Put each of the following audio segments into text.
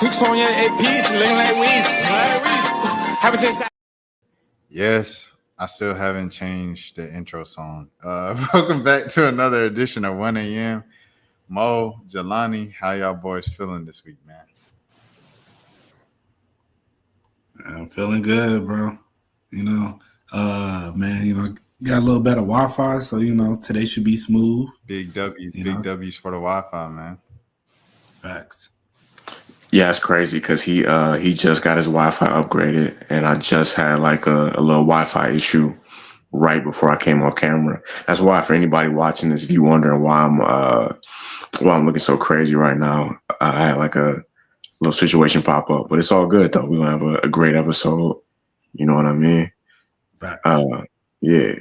on your piece, looking like Weez. Haven't seen. Yes, I still haven't changed the intro song. Welcome back to another edition of 1 a.m. Mo, Jelani, how y'all boys feeling this week, man? I'm feeling good, bro. Man, got a little better Wi-Fi, so today should be smooth. Big W's for the Wi-Fi, man. Facts. Yeah, it's crazy because he just got his Wi-Fi upgraded, and I just had like a little Wi-Fi issue right before I came off camera. That's why, for anybody watching this, if you're wondering why I'm looking so crazy right now, I had like a little situation pop up, but it's all good though. We're gonna have a great episode. You know what I mean? Facts. Yeah,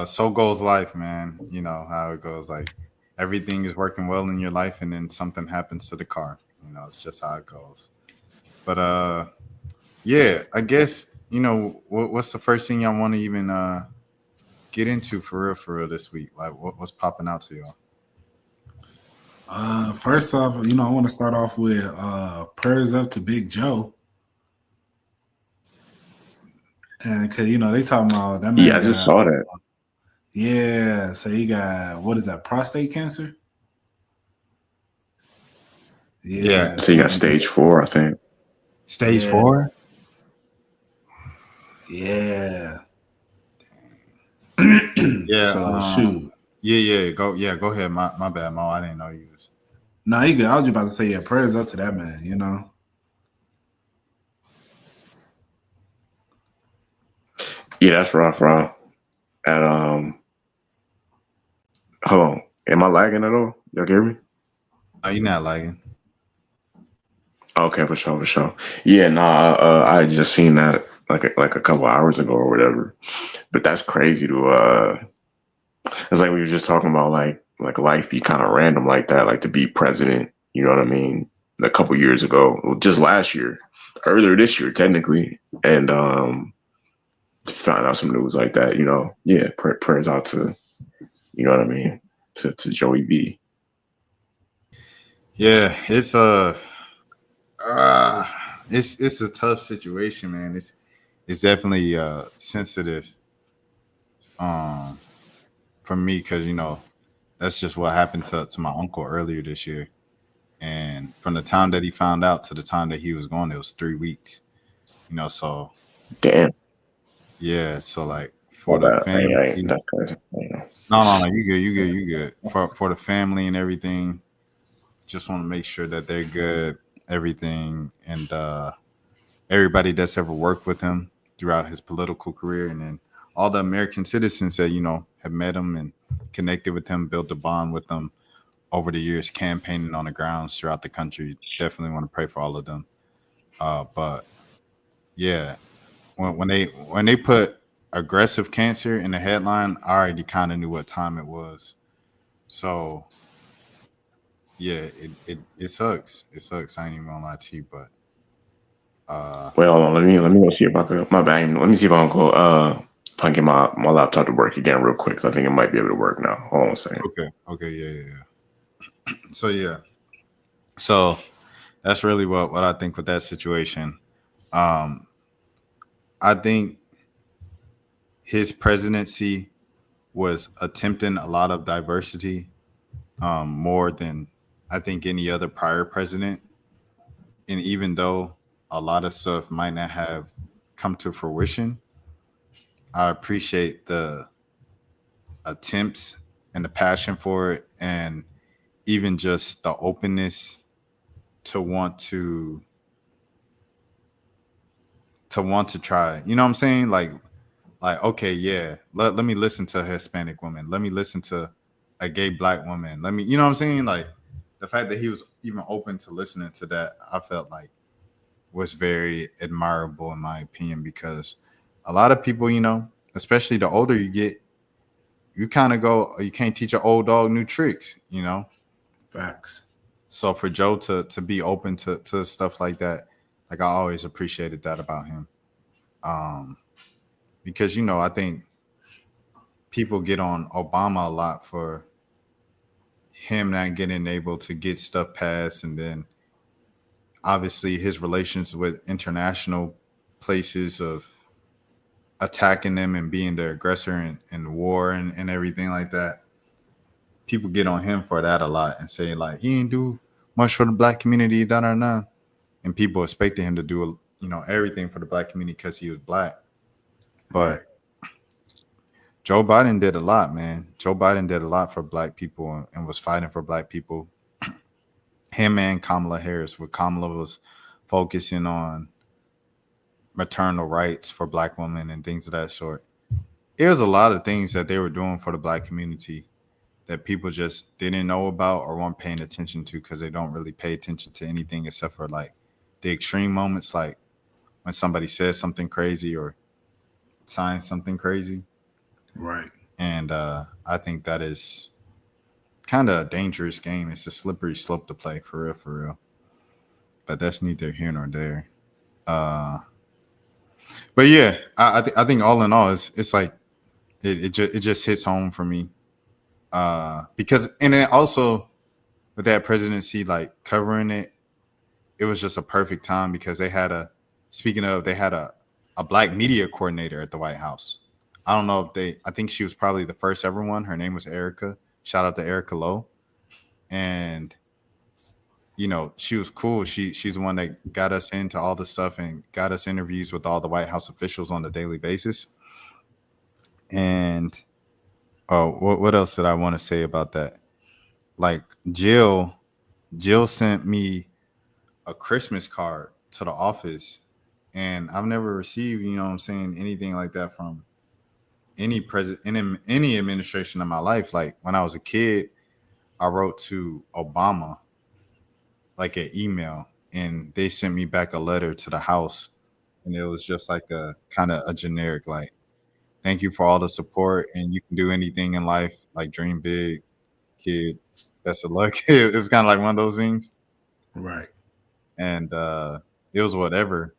So goes life, man. You know how it goes. Like everything is working well in your life, and then something happens to the car. It's just how it goes. But yeah, I guess what's the first thing y'all want to even get into for real this week? Like what's popping out to y'all? First off, I want to start off with prayers up to Big Joe. And because they talking about that man. Yeah, I just saw that. Yeah, so he got, what is that, prostate cancer? Yeah. So he got stage 4, I think. Stage 4? Yeah. Yeah. So shoot. Yeah. Go ahead. My bad, Mo. I didn't know you was. No, you good. I was just about to say, prayers up to that man, Yeah, that's rough, bro. And hold on. Am I lagging at all? Y'all hear me? Oh, you're not lagging. Okay, for sure. Yeah, I had just seen that like a couple hours ago or whatever. But that's crazy to it's like we were just talking about like life be kind of random like that, like to be president, you know what I mean? A couple years ago, well, just last year, earlier this year technically, and found out some news like that, yeah, prayers out to, you know what I mean, to Joey B. Yeah, it's it's a tough situation, man. It's definitely sensitive for me because that's just what happened to my uncle earlier this year. And from the time that he found out to the time that he was going, it was 3 weeks. So Damn. yeah, so like for the I family. ain't that crazy. No, you good. For the family and everything, just want to make sure that they're good, everything, and everybody that's ever worked with him throughout his political career, and then all the American citizens that have met him and connected with him, built a bond with him over the years, campaigning on the grounds throughout the country. Definitely want to pray for all of them. But yeah, when they put aggressive cancer in the headline, I already kind of knew what time it was. So yeah, it sucks. It sucks. I ain't even gonna lie to you, but Well, hold on, let me go see if I can. My bad. Let me see if I can go. If I can get my laptop to work again real quick. 'Cause I think it might be able to work now. Hold on a second. okay, yeah. So that's really what I think with that situation. I think his presidency was attempting a lot of diversity, more than I think any other prior president. And even though a lot of stuff might not have come to fruition, I appreciate the attempts and the passion for it, and even just the openness to want to try. You know what I'm saying? Like okay, yeah, let me listen to a Hispanic woman. Let me listen to a gay black woman. Let me, you know what I'm saying? Like the fact that he was even open to listening to that, I felt like was very admirable in my opinion, because a lot of people, especially the older you get, you kind of go, you can't teach an old dog new tricks, Facts. So for Joe to be open to stuff like that, like I always appreciated that about him. Because I think people get on Obama a lot for him not getting able to get stuff passed, and then obviously his relations with international places of attacking them and being the aggressor in war and everything like that. People get on him for that a lot and say like he ain't do much for the black community, da da da. And people expected him to do everything for the black community because he was black. Right. But Joe Biden did a lot, man. Joe Biden did a lot for black people and was fighting for black people. Him and Kamala Harris, where Kamala was focusing on maternal rights for black women and things of that sort. It was a lot of things that they were doing for the black community that people just didn't know about or weren't paying attention to because they don't really pay attention to anything except for like the extreme moments, like when somebody says something crazy or signs something crazy. Right. And I think that is kind of a dangerous game. It's a slippery slope to play, for real, for real. But that's neither here nor there. But yeah, I think all in all, it's like it just hits home for me. Because and then also with that presidency, like covering it, it was just a perfect time because they had a black media coordinator at the White House. I don't know if I think she was probably the first ever one. Her name was Erica. Shout out to Erica Lowe. And she was cool. She's the one that got us into all the stuff and got us interviews with all the White House officials on a daily basis. And what else did I want to say about that? Like Jill sent me a Christmas card to the office, and I've never received, anything like that from any president in any administration in my life. Like when I was a kid, I wrote to Obama like an email, and they sent me back a letter to the house, and it was just like a kind of a generic like, thank you for all the support, and you can do anything in life, like dream big, kid, best of luck. It's kind of like one of those things. Right. And it was whatever.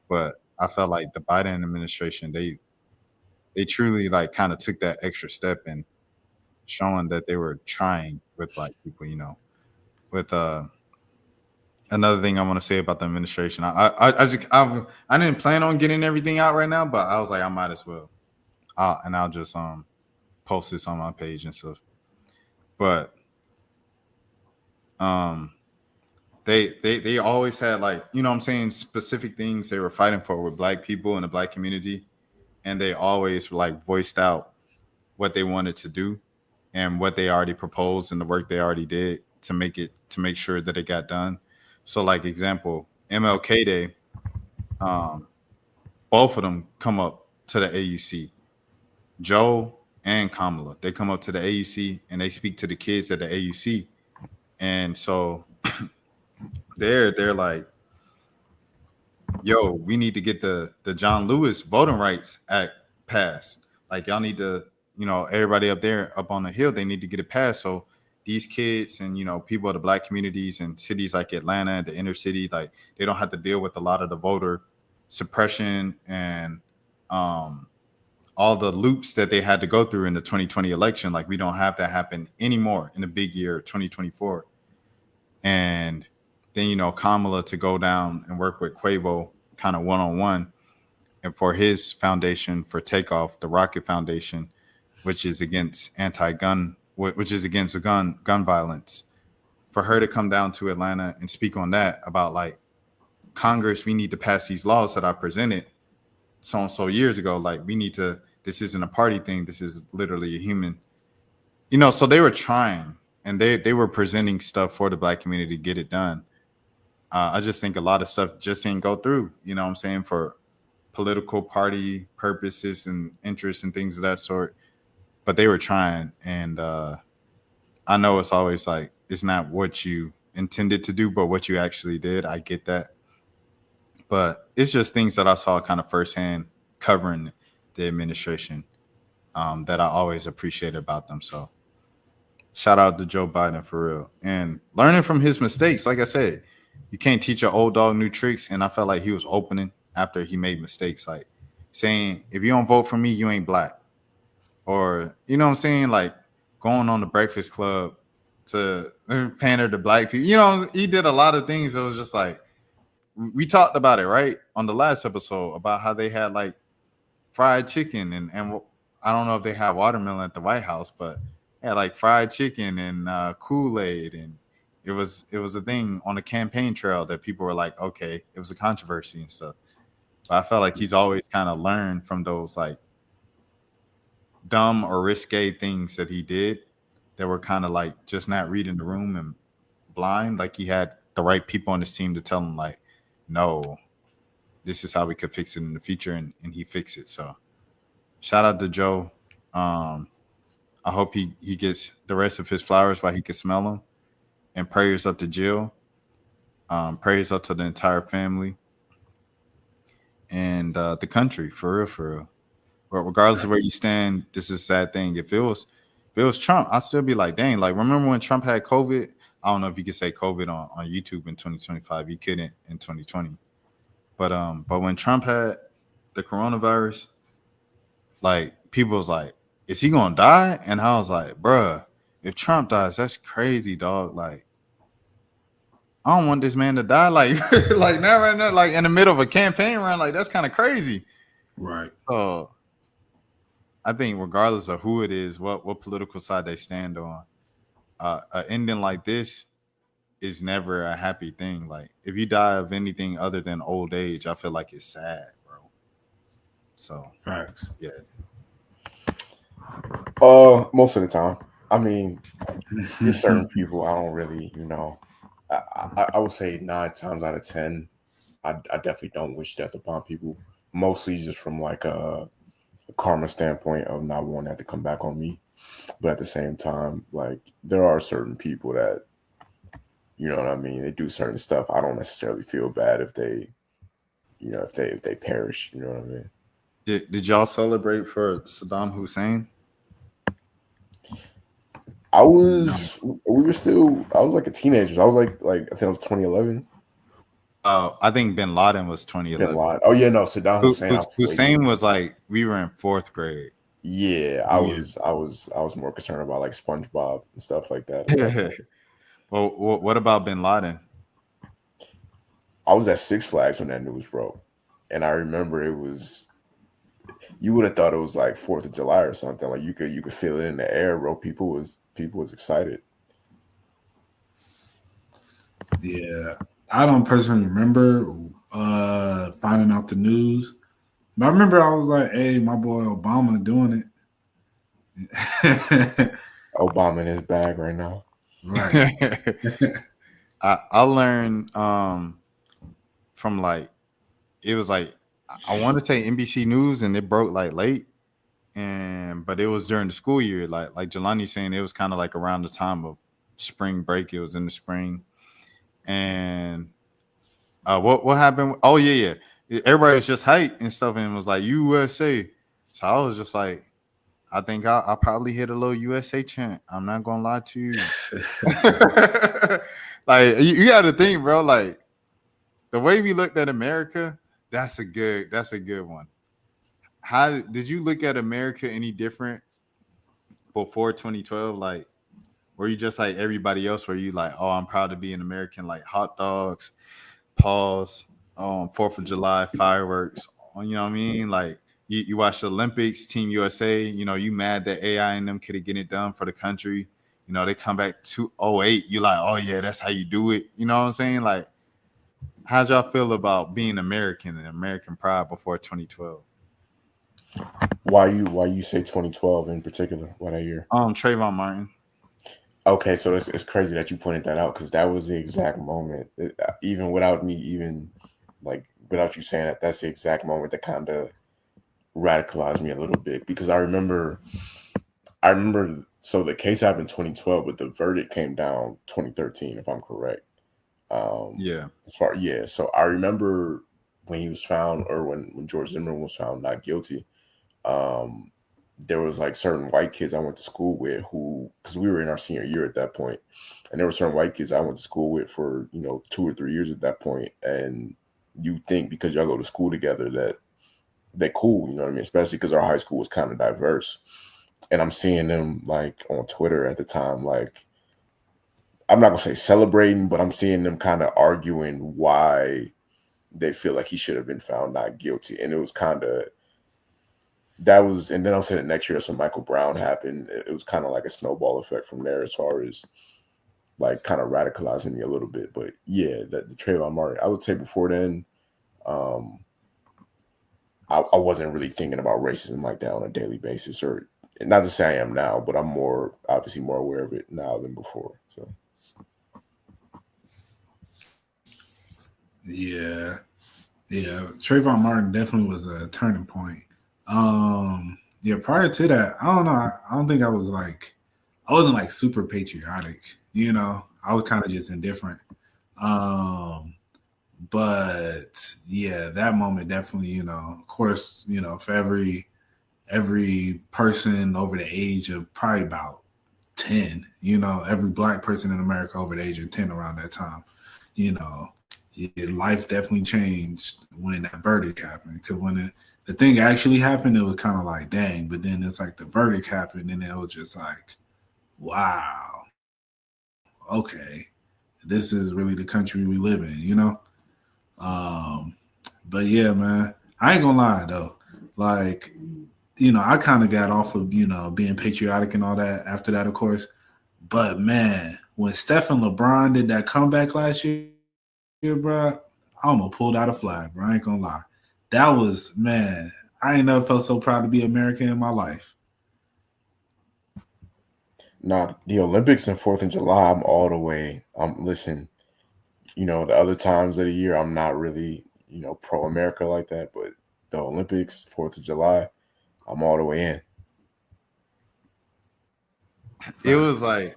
But I felt like the Biden administration, they truly like kind of took that extra step in showing that they were trying with black people. With another thing I want to say about the administration, I didn't plan on getting everything out right now, but I was like I might as well, I'll just post this on my page and stuff. But they always had like, specific things they were fighting for with black people in the black community, and they always like voiced out what they wanted to do and what they already proposed and the work they already did to make sure that it got done. So like example, MLK Day, both of them come up to the AUC. Joe and Kamala, they come up to the AUC and they speak to the kids at the AUC. And so they're like, yo, we need to get the John Lewis Voting Rights Act passed. Like y'all need to, everybody up there up on the hill, they need to get it passed. So these kids and people of the black communities and cities like Atlanta and the inner city, like they don't have to deal with a lot of the voter suppression and all the loops that they had to go through in the 2020 election. Like we don't have that happen anymore in the big year 2024. And then Kamala to go down and work with Quavo kind of one-on-one, and for his foundation for Takeoff, the Rocket Foundation, which is against gun violence, for her to come down to Atlanta and speak on that about like Congress, we need to pass these laws that I presented so and so years ago. Like we need to, this isn't a party thing. This is literally a human, so they were trying and they were presenting stuff for the black community to get it done. I just think a lot of stuff just didn't go through, for political party purposes and interests and things of that sort. But they were trying. And I know it's always like, it's not what you intended to do, but what you actually did. I get that. But it's just things that I saw kind of firsthand covering the administration that I always appreciated about them. So shout out to Joe Biden for real. And learning from his mistakes, like I said, you can't teach an old dog new tricks. And I felt like he was opening after he made mistakes, like saying, if you don't vote for me, you ain't black. Or, Like going on the Breakfast Club to pander to black people. You know, he did a lot of things that was just like we talked about it right on the last episode about how they had like fried chicken and I don't know if they had watermelon at the White House, but they had like fried chicken and Kool-Aid, and it was a thing on the campaign trail that people were like, okay, it was a controversy and stuff. But I felt like he's always kind of learned from those like dumb or risque things that he did that were kind of like just not reading the room and blind. Like he had the right people on his team to tell him like, no, this is how we could fix it in the future, and he fixed it. So shout out to Joe. I hope he gets the rest of his flowers while he can smell them. And prayers up to Jill. Prayers up to the entire family and the country, for real, for real. But regardless of where you stand, this is a sad thing. If it was Trump, I'd still be like, dang, like remember when Trump had COVID? I don't know if you could say COVID on YouTube in 2025. You couldn't in 2020. But when Trump had the coronavirus, like people was like, is he gonna die? And I was like, bruh, if Trump dies, that's crazy, dog. Like, I don't want this man to die. Like, like now, right now, like in the middle of a campaign run, like that's kind of crazy. Right. So I think regardless of who it is, what political side they stand on, an ending like this is never a happy thing. Like if you die of anything other than old age, I feel like it's sad, bro. So Facts. yeah. Most of the time. I mean, there's certain people I don't really, I would say 9 times out of 10, I definitely don't wish death upon people. Mostly just from like a karma standpoint of not wanting that to come back on me. But at the same time, like there are certain people that, you know what I mean, they do certain stuff. I don't necessarily feel bad if they, if they perish. You know what I mean? Did y'all celebrate for Saddam Hussein? I was like a teenager. I was like I think it was 2011. I think Bin Laden was Bin 2011. Laden. Oh yeah, no, Saddam Hussein. Hussein was like we were in 4th grade. Yeah, I was more concerned about like SpongeBob and stuff like that. Well, what about Bin Laden? I was at Six Flags when that news broke, and I remember you would have thought it was like 4th of July or something. Like you could feel it in the air, bro. People was excited. Yeah, I don't personally remember finding out the news, but I remember I was like, "Hey, my boy Obama doing it." Obama in his bag right now. Right. I learned from like it was like I want to say NBC News, and it broke like late, but it was during the school year. Like Jelani saying, it was kind of like around the time of spring break. It was in the spring, and what happened? Oh yeah. Everybody was just hyped and stuff, and was like USA. So I was just like, I think I'll probably hit a little USA chant. I'm not gonna lie to you. Like you got to think, bro. Like the way we looked at America, that's a good one. How did you look at America any different before 2012? Like, were you just like everybody else? Were you like, oh, I'm proud to be an American? Like hot dogs, pause, 4th of July fireworks. You know what I mean? Like you watch the Olympics, Team USA. You know, you mad that AI and them could get it done for the country. You know, they come back 2008. You like, oh yeah, that's how you do it. You know what I'm saying? Like, how'd y'all feel about being American and American pride before 2012? Why you say 2012 in particular? What year? Trayvon Martin. Okay, so it's crazy that you pointed that out because that was the exact moment. Even without you saying that, that's the exact moment that kind of radicalized me a little bit because I remember. So the case happened in 2012, but the verdict came down 2013, if I'm correct. Yeah. So I remember when he was found, or when George Zimmerman was found not guilty. There was like certain white kids I went to school with because we were in our senior year at that point, and there were certain white kids I went to school with for 2 or 3 years at that point, and you think because y'all go to school together that they're cool, you know what I mean? Especially because our high school was kind of diverse, and I'm seeing them like on Twitter at the time, like I'm not gonna say celebrating, but I'm seeing them kind of arguing why they feel like he should have been found not guilty. And it was kind of that was, and then I'll say that next year, when Michael Brown happened, it was kind of like a snowball effect from there as far as like kind of radicalizing me a little bit. But yeah, the Trayvon Martin, I would say before then, um, I wasn't really thinking about racism like that on a daily basis, or not to say I am now, but I'm obviously more aware of it now than before. So Yeah, yeah. Trayvon Martin definitely was a turning point. Yeah. Prior to that, I don't know. I don't think I wasn't like super patriotic. You know, I was kind of just indifferent. Um, but yeah, that moment definitely. You know, of course, you know, for every person over the age of probably about 10, you know, every black person in America over the age of 10 around that time, you know, life definitely changed when that verdict happened. Because when the thing actually happened, it was kind of like, dang. But then it's like the verdict happened, and it was just like, wow, okay, this is really the country we live in, you know? Um, but yeah, man, I ain't gonna lie though. Like, you know, I kind of got off of, you know, being patriotic and all that after that, of course. But man, when Steph and LeBron did that comeback last year, bro, I almost pulled out a flag, bro. I ain't gonna lie. That was, man, I ain't never felt so proud to be American in my life. now the Olympics and Fourth of July, I'm all the way. Listen, the other times of the year, I'm not really, pro America like that, but the Olympics, 4th of July, I'm all the way in. It was Facts. like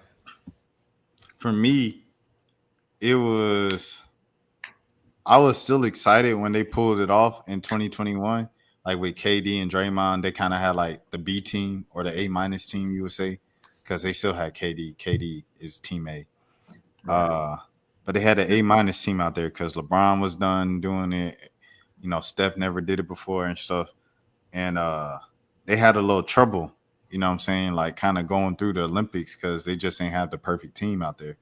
for me, it was I was still excited when they pulled it off in 2021. Like with KD and Draymond, they kind of had like the B team or the A minus team, you would say, because they still had KD. KD is team A. Right. But they had an A minus team out there because LeBron was done doing it. Steph never did it before and stuff. And they had a little trouble, you know what I'm saying? Like kind of going through the Olympics because they just ain't have the perfect team out there.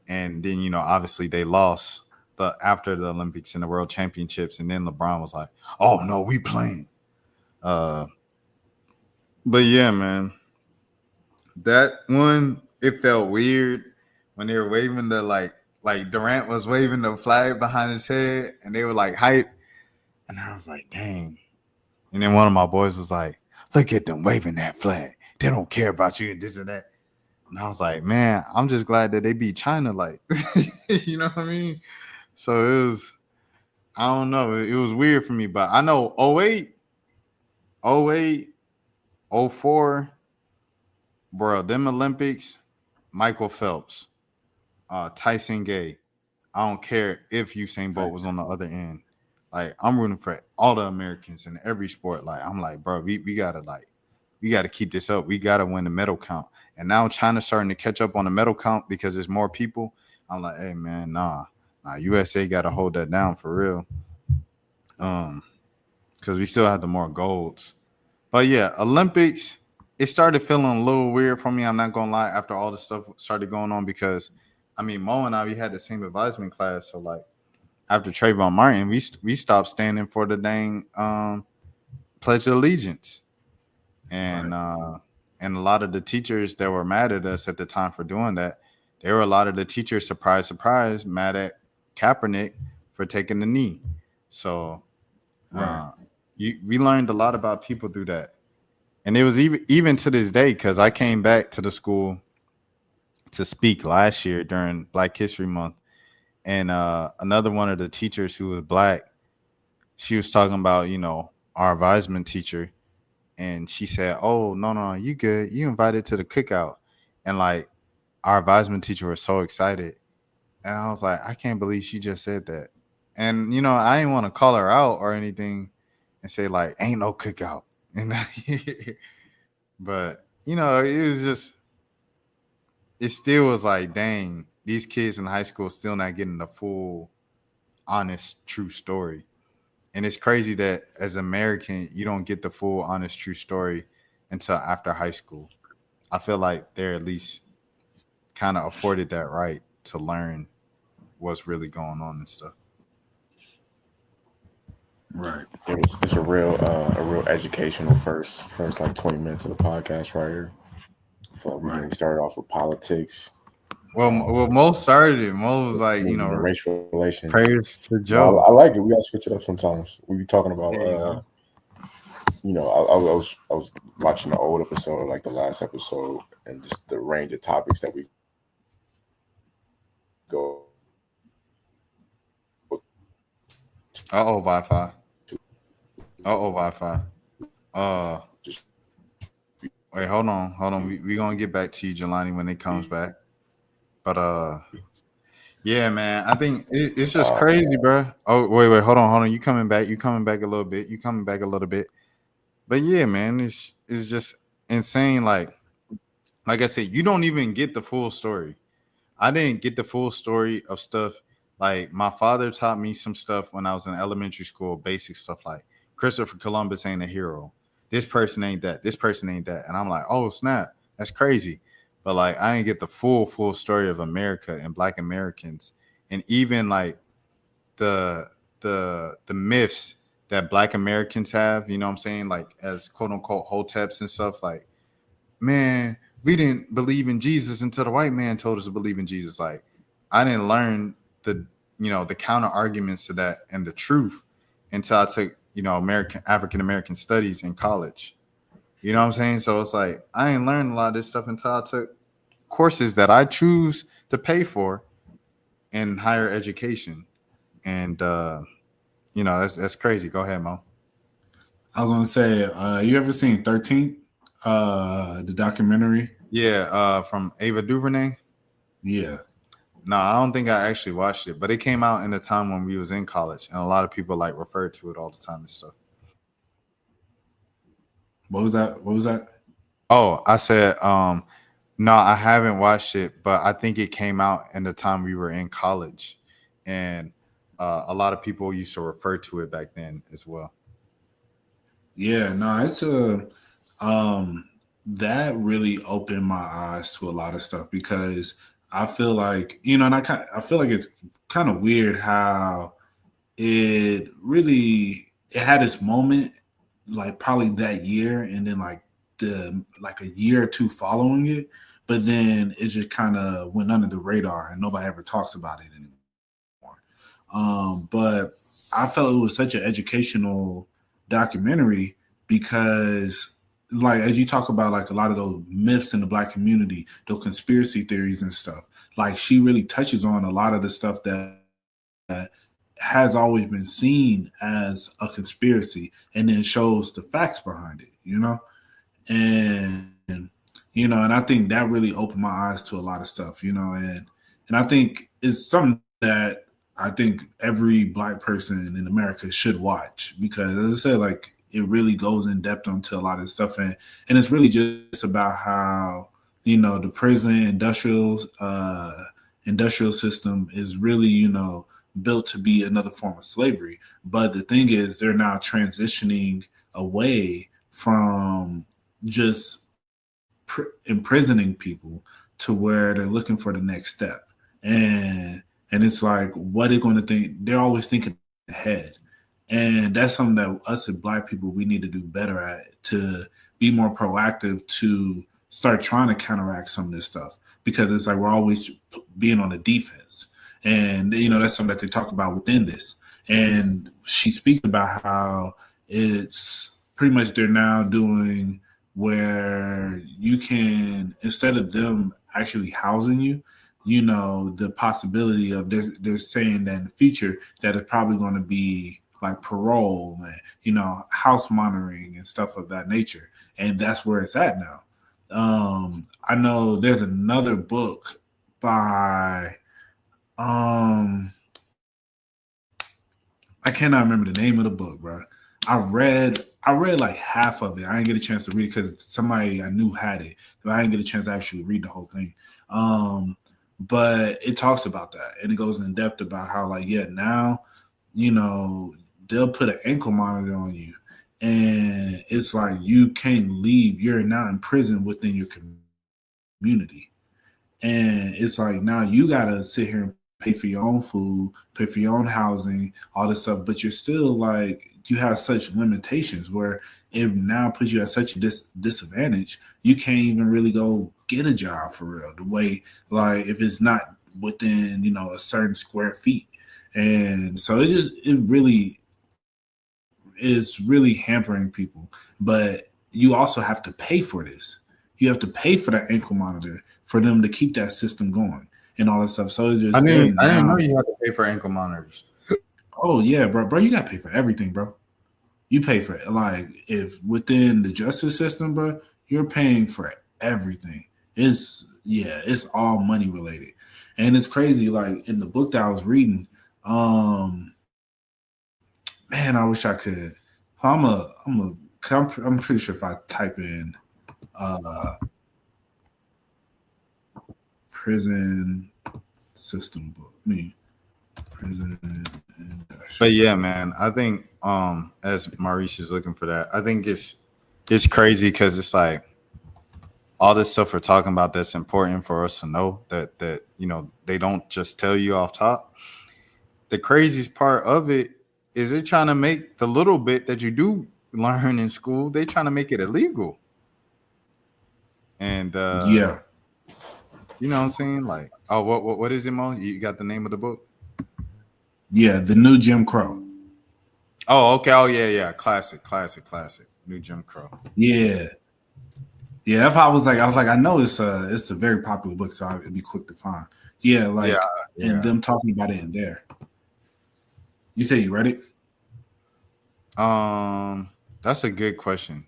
And then, obviously they lost after the Olympics and the World Championships. And then LeBron was like, oh no, we playing. Uh but yeah, man. That one, it felt weird when they were waving the like Durant was waving the flag behind his head and they were like hype. And I was like, dang. And then one of my boys was like, look at them waving that flag. They don't care about you and this and that. And I was like, man, I'm just glad that they beat China. Like, you know what I mean? So it was, I don't know. It was weird for me, but I know 08, 08, 04, bro, them Olympics, Michael Phelps, Tyson Gay. I don't care if Usain Bolt was Facts. on the other end. Like, I'm rooting for all the Americans in every sport. Like, I'm like, bro, we gotta keep this up. We gotta win the medal count. And now China's starting to catch up on the medal count because there's more people. I'm like, hey man, nah, USA gotta hold that down for real. Um, because we still have the more golds. But yeah, Olympics, it started feeling a little weird for me. I'm not gonna lie, after all the stuff started going on, because I mean Mo and I, we had the same advisement class. So like after Trayvon Martin, we stopped standing for the dang Pledge of Allegiance. Right. And a lot of the teachers that were mad at us at the time for doing that, there were a lot of the teachers, surprise, mad at Kaepernick for taking the knee. So Right. we learned a lot about people through that, and it was even to this day because I came back to the school to speak last year during Black History Month, and another one of the teachers who was black, she was talking about our advisement teacher, and she said, "Oh no, you good? You invited to the cookout," and like our advisement teacher was so excited, and I was like, I can't believe she just said that, and I didn't want to call her out or anything, and say like, "Ain't no cookout," and but it was just it still was like, dang, these kids in high school still not getting the full, honest, true story. And it's crazy that as an American, you don't get the full, honest, true story until after high school. I feel like they're at least kind of afforded that right to learn what's really going on and stuff. Right. It's a real educational first like 20 minutes of the podcast right here. So we started off with politics. Well, Mo started it. Mo was like, Race relations. prayers to No, Joe. I like it. We gotta switch it up sometimes. We be talking about There you go. I was watching the old episode, like the last episode, and just the range of topics that we go. Wi-Fi. Wi-Fi. Just Wait, hold on. We gonna get back to you, Jelani, when it comes back. But yeah, man, I think it's just crazy, bro. Oh, wait, hold on. You coming back a little bit. But yeah, man, it's just insane. Like I said, you don't even get the full story. I didn't get the full story of stuff. Like my father taught me some stuff when I was in elementary school, basic stuff like Christopher Columbus ain't a hero. This person ain't that. This person ain't that. And I'm like, oh snap, that's crazy. But like I didn't get the full story of America and Black Americans, and even like the myths that Black Americans have. You know what I'm saying? Like as quote unquote hoteps and stuff. Like, man, we didn't believe in Jesus until the white man told us to believe in Jesus. Like, I didn't learn the counter arguments to that and the truth until I took African American studies in college. You know what I'm saying? So it's like I ain't learned a lot of this stuff until I took courses that I choose to pay for in higher education. And that's crazy. Go ahead, Mo. I was gonna say, you ever seen 13th, the documentary? Yeah, from Ava DuVernay. Yeah. No, I don't think I actually watched it, but it came out in the time when we was in college, and a lot of people like referred to it all the time and stuff. What was that? Oh, I said, no, I haven't watched it, but I think it came out in the time we were in college, and a lot of people used to refer to it back then as well. Yeah, no, it's that really opened my eyes to a lot of stuff because I feel like, and I feel like it's kind of weird how it had its moment like probably that year and then like a year or two following it, but then it just kind of went under the radar and nobody ever talks about it anymore. But I felt it was such an educational documentary because like as you talk about like a lot of those myths in the Black community, those conspiracy theories and stuff, like she really touches on a lot of the stuff that has always been seen as a conspiracy and then shows the facts behind it, and I think that really opened my eyes to a lot of stuff, and I think it's something that I think every Black person in America should watch because, as I said, like it really goes in depth onto a lot of stuff, and it's really just about how the prison industrial system is really built to be another form of slavery. But the thing is, they're now transitioning away from just imprisoning people to where they're looking for the next step, and it's like, what are they going to think? They're always thinking ahead. And that's something that us as Black people, we need to do better at, to be more proactive, to start trying to counteract some of this stuff, because it's like we're always being on the defense. And, that's something that they talk about within this. And she speaks about how it's pretty much they're now doing where you can, instead of them actually housing you, the possibility of they're saying that in the future that it's probably going to be like parole and, house monitoring and stuff of that nature. And that's where it's at now. I know there's another book by, I cannot remember the name of the book, bro. I read like half of it. I didn't get a chance to read it because somebody I knew had it, but I didn't get a chance to actually read the whole thing. But it talks about that, and it goes in depth about how, like, yeah, now, they'll put an ankle monitor on you, and it's like you can't leave. You're now in prison within your community, And it's like now you gotta sit here and pay for your own food, pay for your own housing, all this stuff, but you're still like you have such limitations where it now puts you at such a disadvantage. You can't even really go get a job for real. The way like if it's not within a certain square feet, and so it really is really hampering people. But you also have to pay for this. You have to pay for that ankle monitor for them to keep that system going and all that stuff. So it's just I didn't know you had to pay for ankle monitors. Oh yeah, bro, you gotta pay for everything, bro. You pay for like if within the justice system, bro, you're paying for everything. It's all money related, and it's crazy. Like in the book that I was reading, man, I wish I could. I'm pretty sure if I type in prison system book, prison. But yeah, man, I think as Maurice is looking for that, I think it's crazy because it's like all this stuff we're talking about that's important for us to know that they don't just tell you off top. The craziest part of it is they're trying to make the little bit that you do learn in school, they're trying to make it illegal. And yeah. You know what I'm saying? Like, oh, what is it, Mo? You got the name of the book? Yeah, The New Jim Crow. Oh, okay. Oh, yeah. Classic. New Jim Crow. Yeah. Yeah, if I was like, I know it's a very popular book, so it'd be quick to find. Yeah, like, and them talking about it in there. You say you read it? That's a good question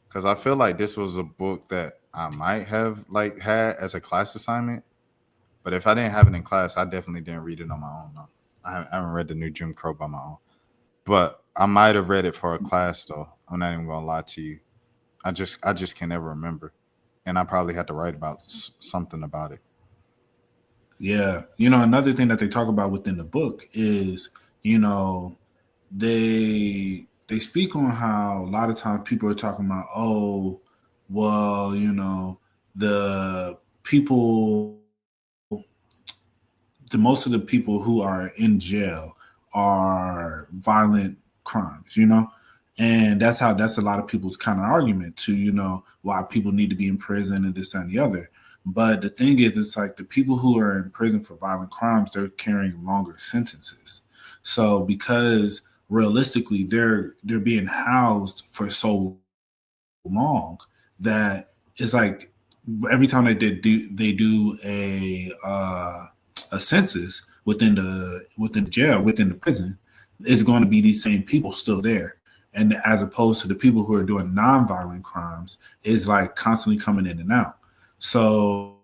because I feel like this was a book that I might have like had as a class assignment, but if I didn't have it in class, I definitely didn't read it on my own. No. I haven't read The New Jim Crow by my own, but I might have read it for a class though. I'm not even gonna lie to you. I just can never remember, and I probably had to write about something about it. Yeah, another thing that they talk about within the book is they speak on how a lot of times people are talking about, oh, well, the people, most of the people who are in jail are violent crimes, and that's a lot of people's kind of argument to why people need to be in prison and this and the other. But the thing is, it's like the people who are in prison for violent crimes, they're carrying longer sentences. So because realistically they're being housed for so long that it's like every time they do a census within the jail, within the prison, it's going to be these same people still there. And as opposed to the people who are doing nonviolent crimes, is like constantly coming in and out. So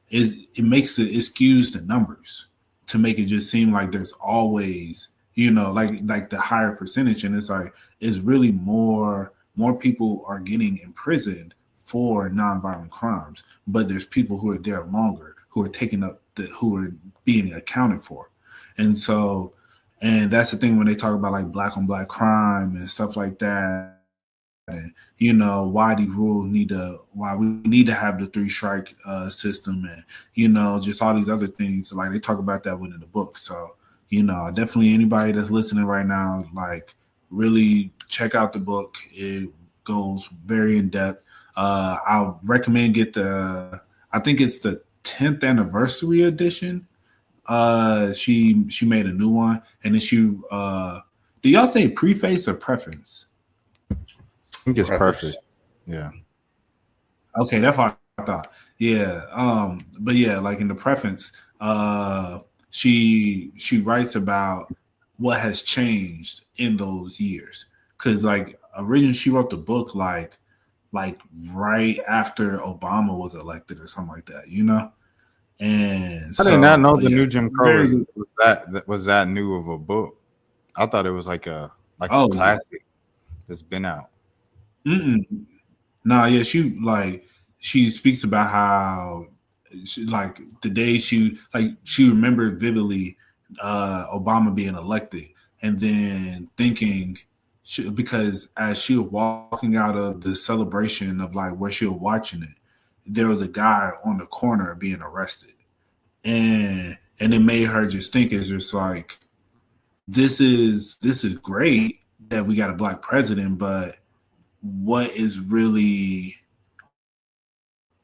it skews the numbers to make it just seem like there's always, like the higher percentage. And it's like, it's really more people are getting imprisoned for nonviolent crimes, but there's people who are there longer, who are taking up who are being accounted for. And so, and that's the thing when they talk about like black on black crime and stuff like that. And why these rules why we need to have the 3-strike system, and just all these other things. Like they talk about that within the book. So definitely anybody that's listening right now, like really check out the book. It goes very in depth. I'll recommend I think it's the 10th anniversary edition. She made a new one, and then do y'all say preface or preface? I think it's preface. Yeah. Okay, that's what I thought. Yeah. But yeah, like in the preface, she writes about what has changed in those years. Cause like originally she wrote the book like right after Obama was elected or something like that, And I did not know the yeah, New Jim Crow was that new of a book. I thought it was like a classic that's been out. No, yeah, she speaks about how like the day she remembered vividly Obama being elected, and then thinking because as she was walking out of the celebration of like where she was watching it, there was a guy on the corner being arrested, and it made her just think it's just like this is great that we got a black president, but what is really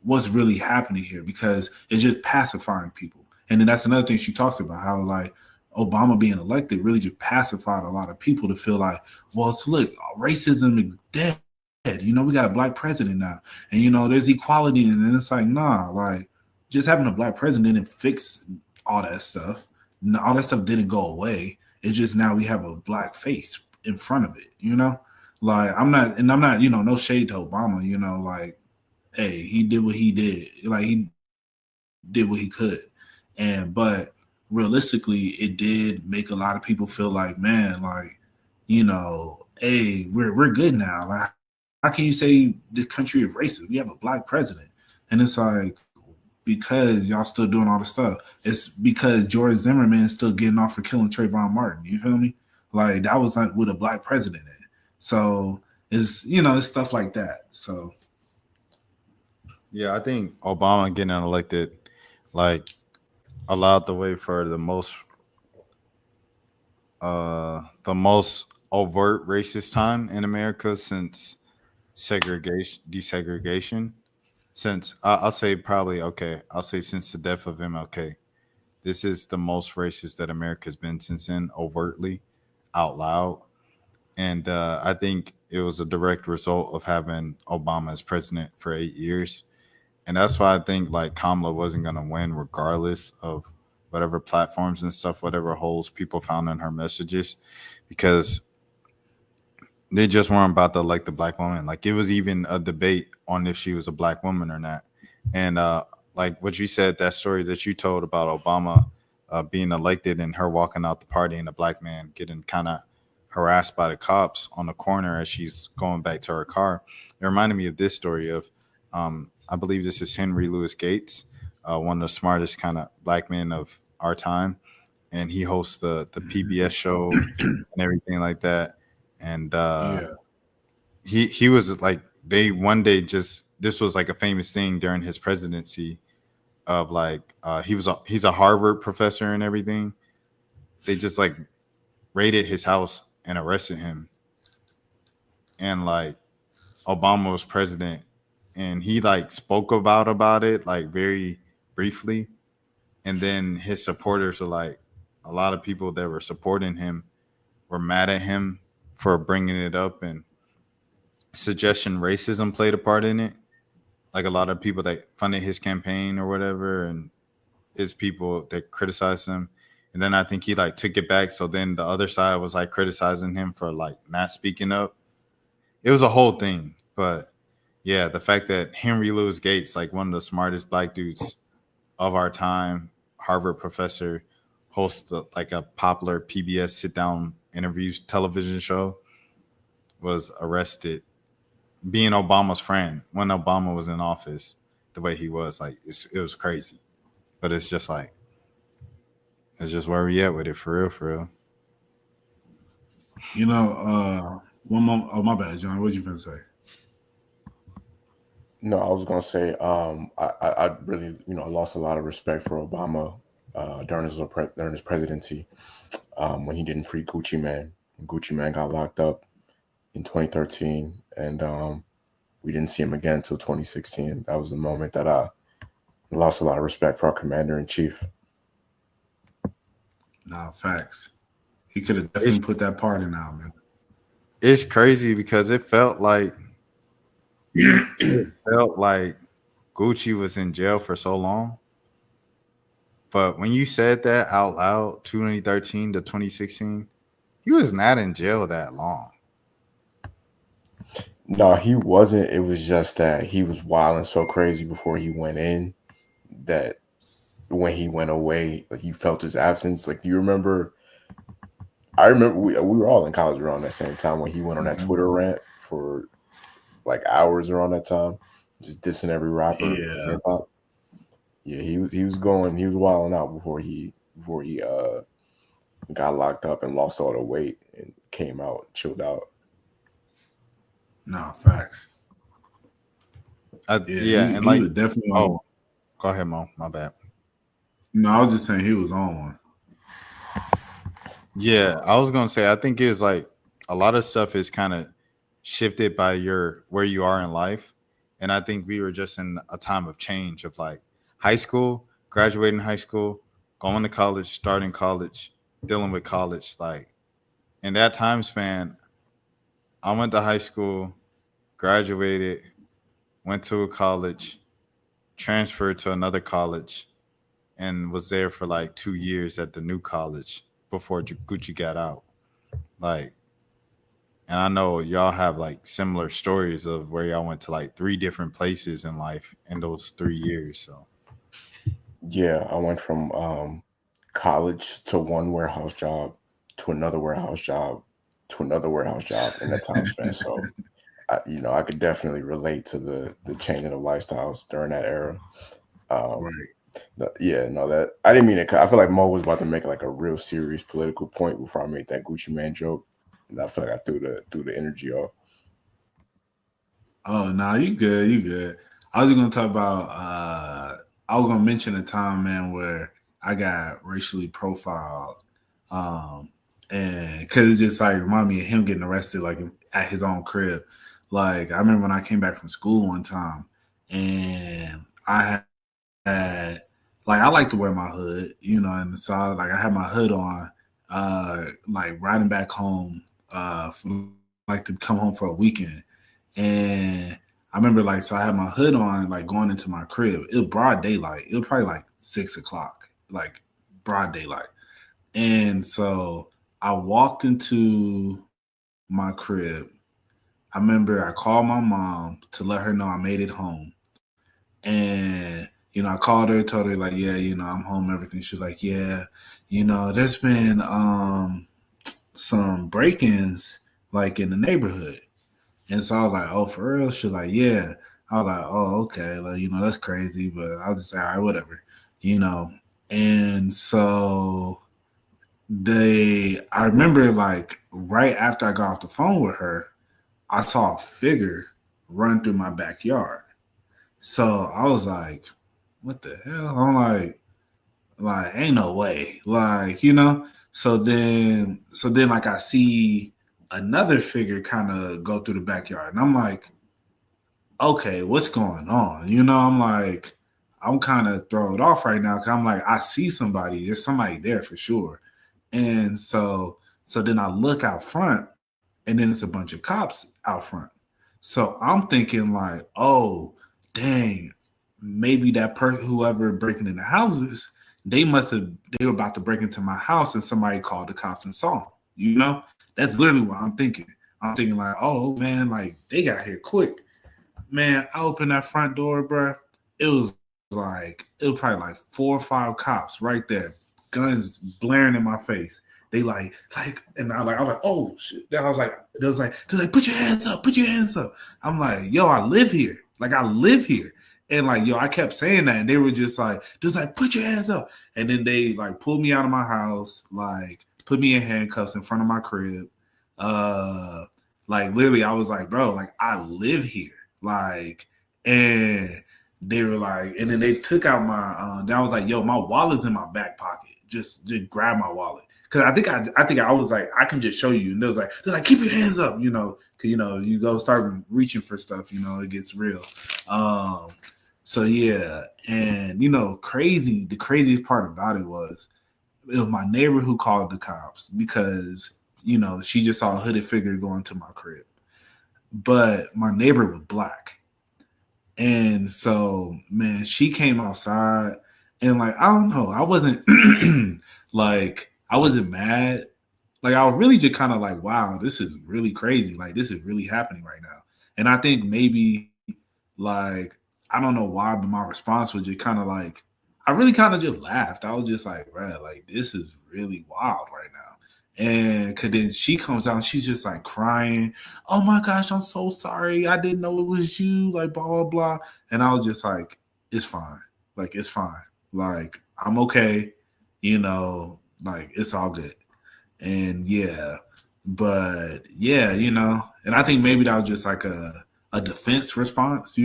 what's really happening here, because it's just pacifying people. And then that's another thing she talks about, how like Obama being elected really just pacified a lot of people to feel like, well, so look, racism is dead. We got a black president now, and there's equality, and then it's like, nah, like just having a black president didn't fix all that stuff. No, all that stuff didn't go away. It's just now we have a black face in front of it. Like I'm not, no shade to Obama. Like, hey, he did what he did. Like he did what he could, but realistically, it did make a lot of people feel like, man, like, hey, we're good now. Like, how can you say this country is racist? We have a black president, and it's like, because y'all still doing all the stuff. It's because George Zimmerman is still getting off for killing Trayvon Martin. You feel me? Like that was like with a black president in. So it's stuff like that. So Yeah, I think Obama getting elected, like, allowed the way for the most overt racist time in America since desegregation. Since I'll say probably okay, I'll say since the death of MLK, this is the most racist that America's been since then, overtly, out loud. And I think it was a direct result of having Obama as president for 8 years. And that's why I think like Kamala wasn't going to win, regardless of whatever platforms and stuff, whatever holes people found in her messages, because they just weren't about to elect the black woman. Like it was even a debate on if she was a black woman or not. And like what you said, that story that you told about Obama being elected and her walking out the party and a black man getting kind of harassed by the cops on the corner as she's going back to her car. It reminded me of this story of, I believe this is Henry Louis Gates, one of the smartest kind of black men of our time. And he hosts the PBS show and everything like that. And yeah, he was like, they one day just, this was like a famous thing during his presidency of like, he's a Harvard professor and everything. They just like raided his house and arrested him. And like Obama was president, and he like spoke about it like very briefly. And then his supporters were like, a lot of people that were supporting him were mad at him for bringing it up, and suggestion racism played a part in it. Like a lot of people that funded his campaign or whatever, and his people that criticized him. And then I think he like took it back. So then the other side was like criticizing him for like not speaking up. It was a whole thing. But yeah, the fact that Henry Louis Gates, like one of the smartest black dudes of our time, Harvard professor, hosts like a popular PBS sit down interview television show, was arrested being Obama's friend when Obama was in office, the way he was, like it was crazy. But it's just like, it's just where we at with it, for real, for real. one more. Oh, my bad, John. What you finna say? No, I was gonna say, I really, lost a lot of respect for Obama during his presidency, when he didn't free Gucci Man. Gucci Man got locked up in 2013, and we didn't see him again until 2016. That was the moment that I lost a lot of respect for our commander in chief. Nah, facts. He could have definitely put that part in now, man. It's crazy because it felt like Gucci was in jail for so long. But when you said that out loud, 2013 to 2016, he was not in jail that long. No, he wasn't. It was just that he was wilding so crazy before he went in that when he went away, like, you felt his absence. Like, you remember, I remember we were all in college around that same time when he went on that Twitter rant for like hours around that time, just dissing every rapper in hip hop. Yeah, he was wilding out before he got locked up and lost all the weight and came out, chilled out. Nah, facts. Yeah, and he like, was definitely on oh, one. go ahead, Mo. My bad. No, I was just saying he was on one. Yeah, I was gonna say I think it's like a lot of stuff is kind of shifted by your where you are in life, and I think we were just in a time of change of like high school, graduating high school, going to college, starting college, dealing with college. Like in that time span, I went to high school, graduated, went to a college, transferred to another college, and was there for like 2 years at the new college before Gucci got out. Like, and I know y'all have like similar stories of where y'all went to like three different places in life in those 3 years. So Yeah, I went from college to one warehouse job to another warehouse job to another warehouse job in that time span. So I could definitely relate to the changing of lifestyles during that era. Right. Yeah, no, that I didn't mean it. I feel like Mo was about to make like a real serious political point before I made that Gucci Man joke, and I feel like I threw the energy off. Oh no, you good, you good. I was gonna talk about I was gonna mention a time, man, where I got racially profiled. Um and because it just like remind me of him getting arrested like at his own crib. Like I remember when I came back from school one time and had like I like to wear my hood, and so like I had my hood on, like riding back home, like to come home for a weekend. And I remember like so I had my hood on, like going into my crib. It was broad daylight. It was probably like 6 o'clock, like broad daylight. And so I walked into my crib. I remember I called my mom to let her know I made it home. And I called her, told her like, yeah, I'm home, everything. She's like, yeah, there's been some break-ins like in the neighborhood. And so I was like, oh, for real? She's like, yeah. I was like, oh, okay. Like, that's crazy, but I'll just say, all right, whatever, you know. And so I remember like right after I got off the phone with her, I saw a figure run through my backyard. So I was like, what the hell? I'm like, ain't no way. Like, So then like I see another figure kind of go through the backyard. And I'm like, okay, what's going on? I'm like, I'm kind of thrown off right now. Cause I'm like, I see somebody. There's somebody there for sure. And so then I look out front and then it's a bunch of cops out front. So I'm thinking like, oh, dang, maybe that person, whoever breaking into houses, they were about to break into my house and somebody called the cops and saw them. That's literally what I'm thinking. I'm thinking like, oh man, like they got here quick. Man, I opened that front door, bro. It was probably like 4 or 5 cops right there, guns blaring in my face. They and I was like, oh shit. I was like, they was like, put your hands up. I'm like, yo, I live here. Like I live here. And like, yo, I kept saying that, and they were just like, put your hands up. And then they like pulled me out of my house, like put me in handcuffs in front of my crib. Like literally, I was like, bro, like I live here. Like, and they were like, and then they took out my, then I was like, yo, my wallet's in my back pocket. Just grab my wallet. Cause I think I was like, I can just show you. And they're like, keep your hands up, cause you go start reaching for stuff, it gets real. So yeah. And the craziest part about it was my neighbor who called the cops because, she just saw a hooded figure going to my crib. But my neighbor was black. And so, man, she came outside and like, I don't know, I wasn't like, I wasn't mad. Like, I was really just kind of like, wow, this is really crazy. Like, this is really happening right now. And I think maybe like, I don't know why, but my response was just kind of like, I really kind of just laughed. I was just like, bro, like, this is really wild right now. And cause then she comes out and she's just like crying. Oh my gosh, I'm so sorry. I didn't know it was you. Like blah blah blah. And I was just like, it's fine. Like it's fine. Like I'm okay. Like it's all good. And yeah, but yeah, and I think maybe that was just like a defense response.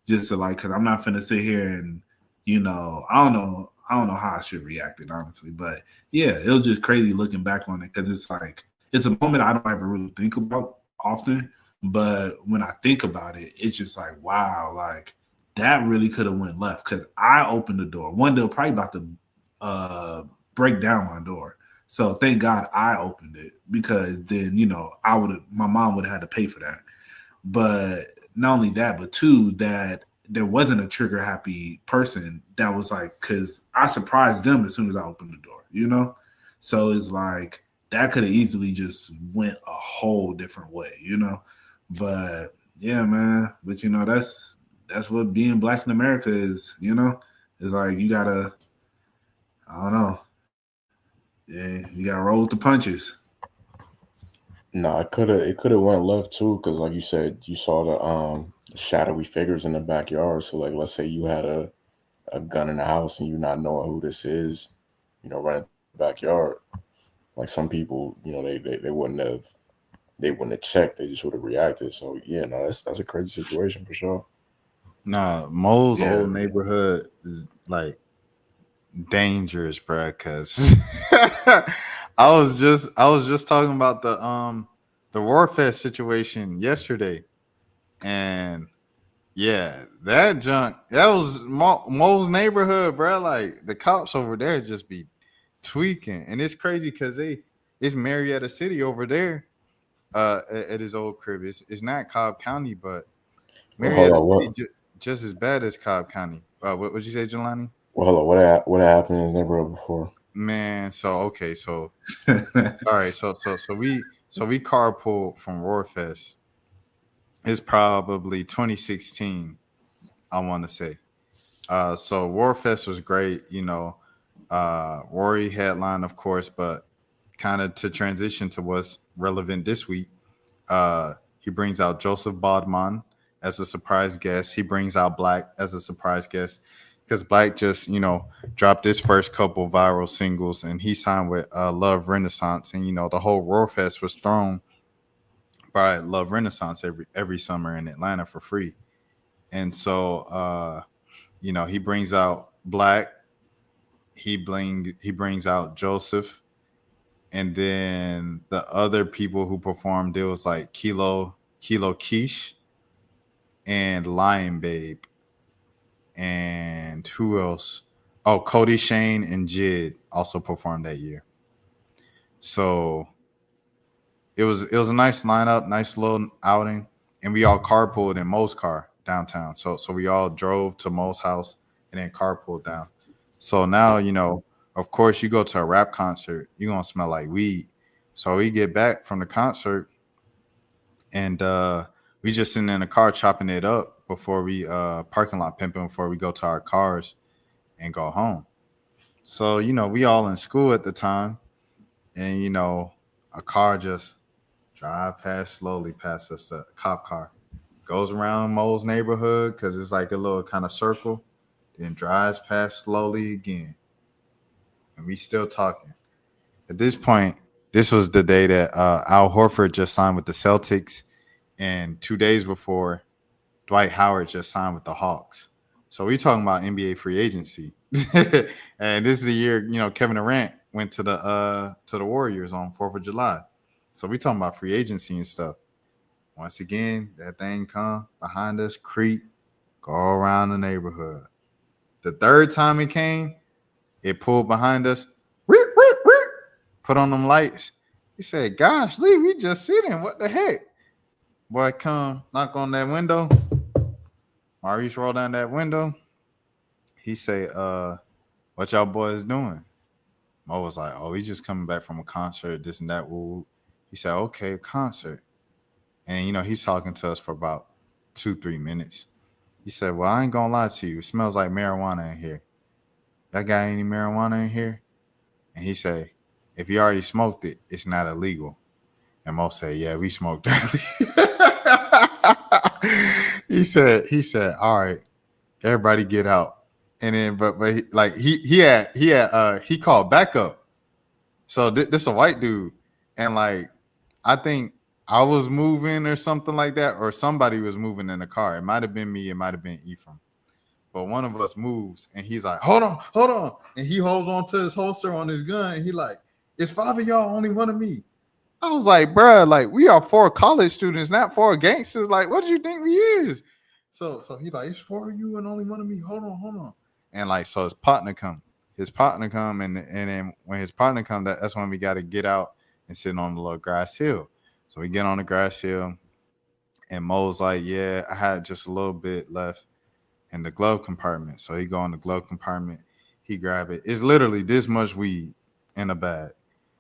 just to like, because I'm not finna sit here and I don't know how I should react it honestly, but yeah, it was just crazy looking back on it because it's like it's a moment I don't ever really think about often, but when I think about it, it's just like wow, like that really could have went left because I opened the door. One day probably about to uh break down my door. So thank God I opened it because then I would have my mom would have had to pay for that. But not only that, but two, that there wasn't a trigger happy person that was like, because I surprised them as soon as I opened the door. So it's like that could have easily just went a whole different way. But yeah, man. But that's what being black in America is. It's like you gotta, I don't know. Yeah, you gotta roll with the punches. No, it could have went left too, because like you said, you saw the shadowy figures in the backyard. So like, let's say you had a gun in the house and you not knowing who this is, running the backyard. Like some people, they wouldn't have checked. They just would have reacted. So yeah, no, that's a crazy situation for sure. Nah, Mo's Yeah. old neighborhood is like dangerous, bro. Cause I was just talking about the Warfest situation yesterday, and yeah, that junk that was Mo's neighborhood, bro. Like the cops over there just be tweaking, and it's crazy because it's Marietta City over there. At his old crib, it's not Cobb County, but Well, hold Marietta on, City what? just as bad as Cobb County. What would you say, Jelani? Well, hold on, what happened in the neighborhood before? Man, so okay, so all right, so we carpool from Warfest. It's probably 2016, I want to say. So Warfest was great, Rory headline, of course, but kind of to transition to what's relevant this week. He brings out Joseph Bodman as a surprise guest. He brings out Black as a surprise guest because Black just, dropped his first couple viral singles and he signed with Love Renaissance. And, the whole Roar Fest was thrown by Love Renaissance every summer in Atlanta for free. And so, he brings out Black. He brings out Joseph, and then the other people who performed, it was like Kilo Quiche and Lion Babe, and who else? Oh, Cody Shane and Jid also performed that year. So it was a nice lineup, nice little outing, and we all carpooled in Mo's car downtown. So we all drove to Mo's house and then carpooled down. So now of course, you go to a rap concert, you're gonna smell like weed. So we get back from the concert, and we just sitting in the car chopping it up before we parking lot pimping before we go to our cars and go home. So we all in school at the time, and a car just drive past slowly past us, a cop car goes around Mo's neighborhood because it's like a little kind of circle, then drives past slowly again, and we still talking. At this point, this was the day that Al Horford just signed with the Celtics, and 2 days before, Dwight Howard just signed with the Hawks. So we talking about NBA free agency, and this is the year Kevin Durant went to the Warriors on 4th of July. So we talking about free agency and stuff. Once again, that thing come behind us, creep, go around the neighborhood. The third time it came, it pulled behind us, "Whip, whip, whip," put on them lights. He said, "Gosh, Lee, we just sitting. What the heck?" Boy, come knock on that window. Maurice roll down that window. He say, what y'all boys doing?" Mo was like, "Oh, we just coming back from a concert, this and that." Woo. He said, "Okay, concert." And he's talking to us for about 2-3 minutes. He said, "Well, I ain't gonna lie to you. It smells like marijuana in here. That guy any marijuana in here?" And he said, "If you already smoked it, it's not illegal." And Mo said, "Yeah, we smoked early." he said, "All right, everybody get out." And then, but he called backup. So this a white dude, and like I think I was moving or something like that, or somebody was moving in the car. It might have been me. It might have been Ephraim. But one of us moves, and he's like, "Hold on," and he holds on to his holster on his gun. And he like, "It's 5 of y'all, only one of me." I was like, "Bruh, like we are 4 college students, not 4 gangsters. Like, what do you think we is?" So he's like, "It's 4 of you and only one of me. Hold on." And like, so his partner come, and then when his partner come, that's when we got to get out and sit on the little grass hill. So we get on the grass hill, and Mo's like, "Yeah, I had just a little bit left in the glove compartment." So he go in the glove compartment, he grab it. It's literally this much weed in a bag.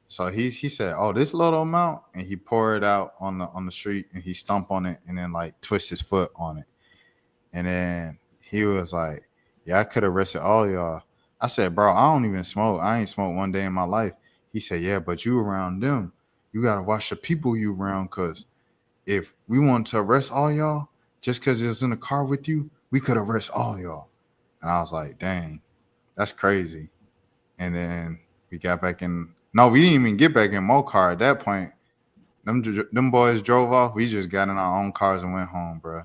So he said, "Oh, this little amount," and he pour it out on the street, and he stomp on it, and then like twist his foot on it. And then he was like, "Yeah, I could have arrested all y'all." I said, "Bro, I don't even smoke. I ain't smoked one day in my life." He said, "Yeah, but you around them. You gotta watch the people you around, cause if we want to arrest all y'all, just because it's in the car with you, we could arrest all y'all." And I was like, "Dang, that's crazy." And then we got back in. No, we didn't even get back in Mo car at that point. Them boys drove off. We just got in our own cars and went home, bro.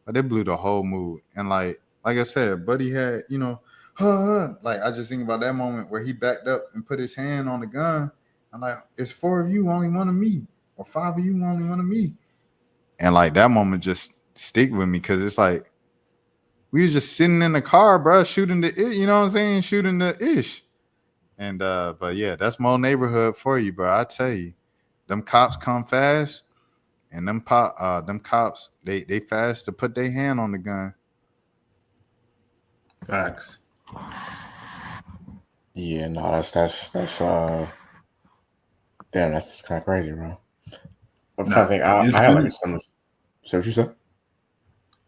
But they blew the whole mood. And like I said, Buddy had, like I just think about that moment where he backed up and put his hand on the gun. I'm like, "It's 4 of you, only one of me, or 5 of you, only one of me." And like that moment just stick with me because it's like we was just sitting in the car, bro, shooting you know what I'm saying, shooting the ish. And but yeah, that's Mo neighborhood for you, bro. I tell you, them cops come fast, and them cops they fast to put their hand on the gun. Facts. Yeah, no, that's damn, that's just kind of crazy, bro. I'm trying to think. It's I had like funny. a similar. So what you said?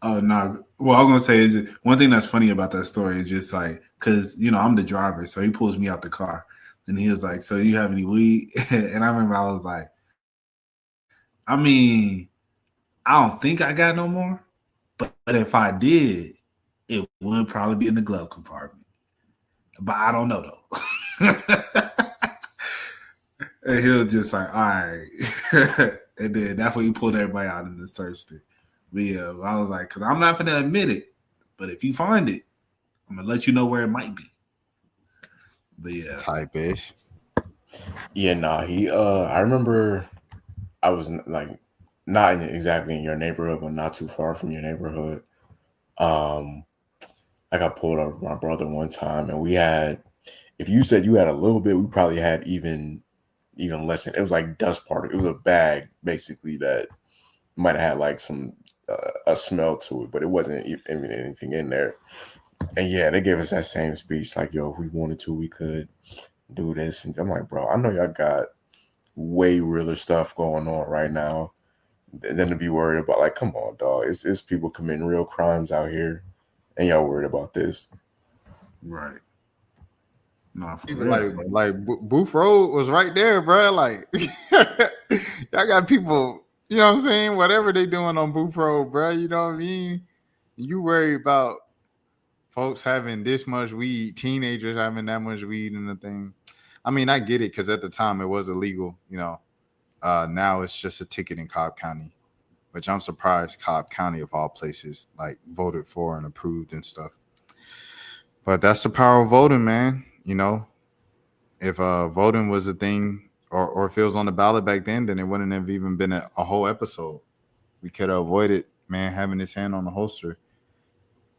Oh no! Well, I was gonna say is one thing that's funny about that story is just like because I'm the driver, so he pulls me out the car, and he was like, "So you have any weed?" And I remember I was like, "I mean, I don't think I got no more, but if I did, it would probably be in the glove compartment. But I don't know though." And he was just like, "All right," and then that's when he pulled everybody out and then searched it. But yeah, I was like, because I'm not gonna admit it, but if you find it, I'm gonna let you know where it might be. But yeah, Type ish. Yeah, nah. I remember I was like not exactly in your neighborhood, but not too far from your neighborhood. Um, I got pulled over with my brother one time, and we had. If you said you had a little bit, we probably had even less. It was like dust particle. It was a bag basically that might have had like some a smell to it, but it wasn't even anything in there. And yeah, they gave us that same speech, like, "Yo, if we wanted to, we could do this." And I'm like, "Bro, I know y'all got way realer stuff going on right now than to be worried about. Like, come on, dog. It's people committing real crimes out here, and y'all worried about this." right. No, for Even real, bro. Booth Road was right there, bro. Like y'all got people, you know what I'm saying? Whatever they doing on Booth Road, bro. You know what I mean? You worry about folks having this much weed, teenagers having that much weed in the thing. I mean, I get it because at the time it was illegal, now it's just a ticket in Cobb County, which I'm surprised Cobb County of all places like voted for and approved and stuff. But that's the power of voting, man. If voting was a thing or if it was on the ballot back then it wouldn't have even been a whole episode. We could have avoided man having his hand on the holster.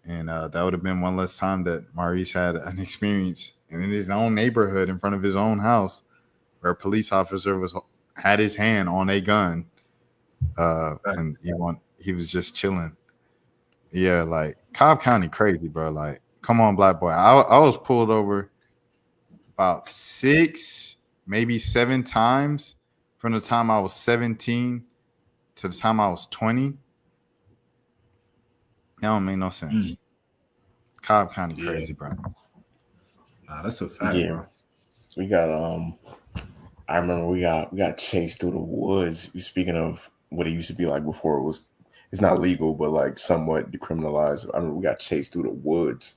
And that would have been one less time that Maurice had an experience in his own neighborhood in front of his own house where a police officer had his hand on a gun when he was just chilling. Yeah, like Cobb County crazy, bro. Like, come on, black boy. I was pulled over about 6, maybe 7 times from the time I was 17 to the time I was 20. That don't make no sense. Cobb County crazy, bro. Nah, that's a fact, Yeah, bro. we got I remember we got chased through the woods. Speaking of what it used to be like before it's not legal, but like somewhat decriminalized. I remember we got chased through the woods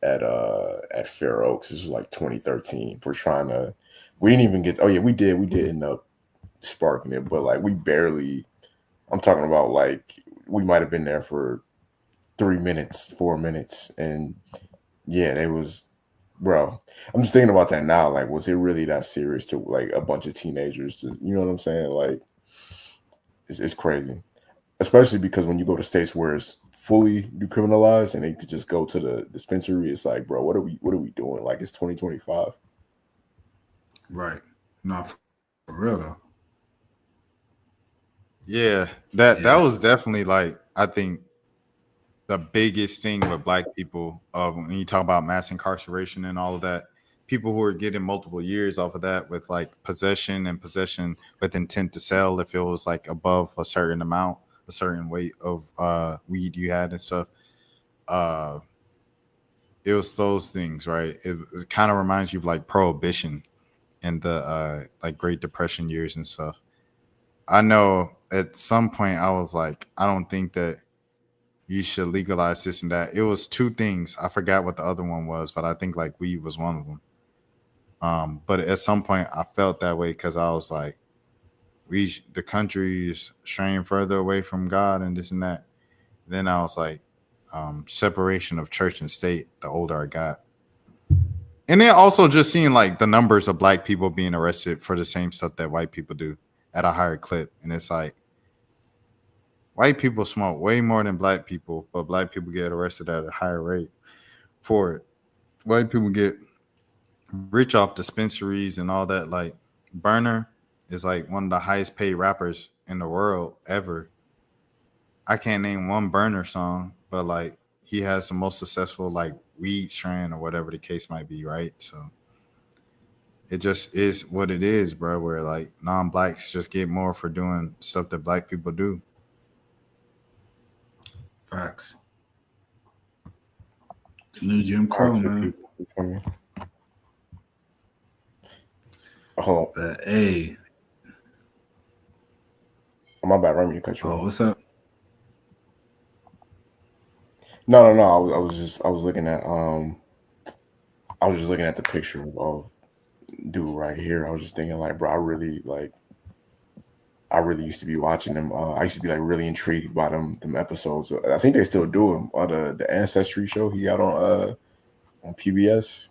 at Fair Oaks. This was like 2013 for trying to. We didn't even get. Oh yeah, we did. We did end up sparking it, but like we barely. I'm talking about like we might have been there for 3 minutes, 4 minutes, and yeah, it was, bro. I'm just thinking about that now. Like, was it really that serious to like a bunch of teenagers? You know what I'm saying? Like, it's crazy, especially because when you go to states where it's fully decriminalized and they could just go to the dispensary, it's like, bro, what are we doing? Like, it's 2025. Right. No, for real though. Yeah, that Yeah. was definitely like I think the biggest thing with black people when you talk about mass incarceration and all of that, people who are getting multiple years off of that with like possession and possession with intent to sell if it was like above a certain amount, a certain weight of weed you had and stuff. Uh, it was those things, right? It kind of reminds you of like prohibition and the like Great Depression years and stuff. I know at some point I was like, I don't think that you should legalize this and that. It was two things. I forgot what the other one was, but I think like weed was one of them. But at some point I felt that way because I was like, the country is straying further away from God and this and that. Then I was like, separation of church and state. The older I got, and then also just seeing like the numbers of black people being arrested for the same stuff that white people do at a higher clip, and it's like white people smoke way more than black people, but black people get arrested at a higher rate for it. White people get rich off dispensaries and all that. Like Burner is like one of the highest paid rappers in the world ever. I can't name one Burner song, but like he has the most successful like weed strand or whatever the case might be, right? So it just is what it is, bro. Where like non-blacks just get more for doing stuff that black people do. Facts. It's new Jim Shout Crow, out to the man. people. You feel me? Hold on. But hey, Oh, my bad. Remy, you cut you oh, off. what's up? No. I was looking at I was just looking at the picture of dude right here. I was just thinking like, bro, I really used to be watching them. I used to be like really intrigued by them episodes. I think they still do them on the Ancestry show he got on PBS.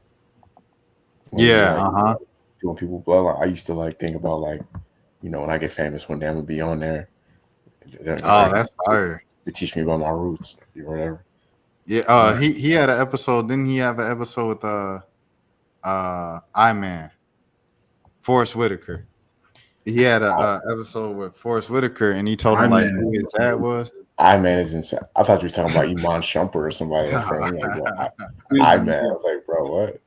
When he, Yeah, like, doing people bloodline. I used to like think about like, you know, when I get famous one day, I'm gonna be on there. Oh, that's fire. To teach me about my roots or whatever. Yeah, he had an episode. Didn't he have an episode with I Man, Forrest Whitaker? He had a episode with Forrest Whitaker, and he told him like who his dad was. I Man is insane. I thought you were talking about Iman Shumpert or somebody. Like, I Man. I was like, bro, what?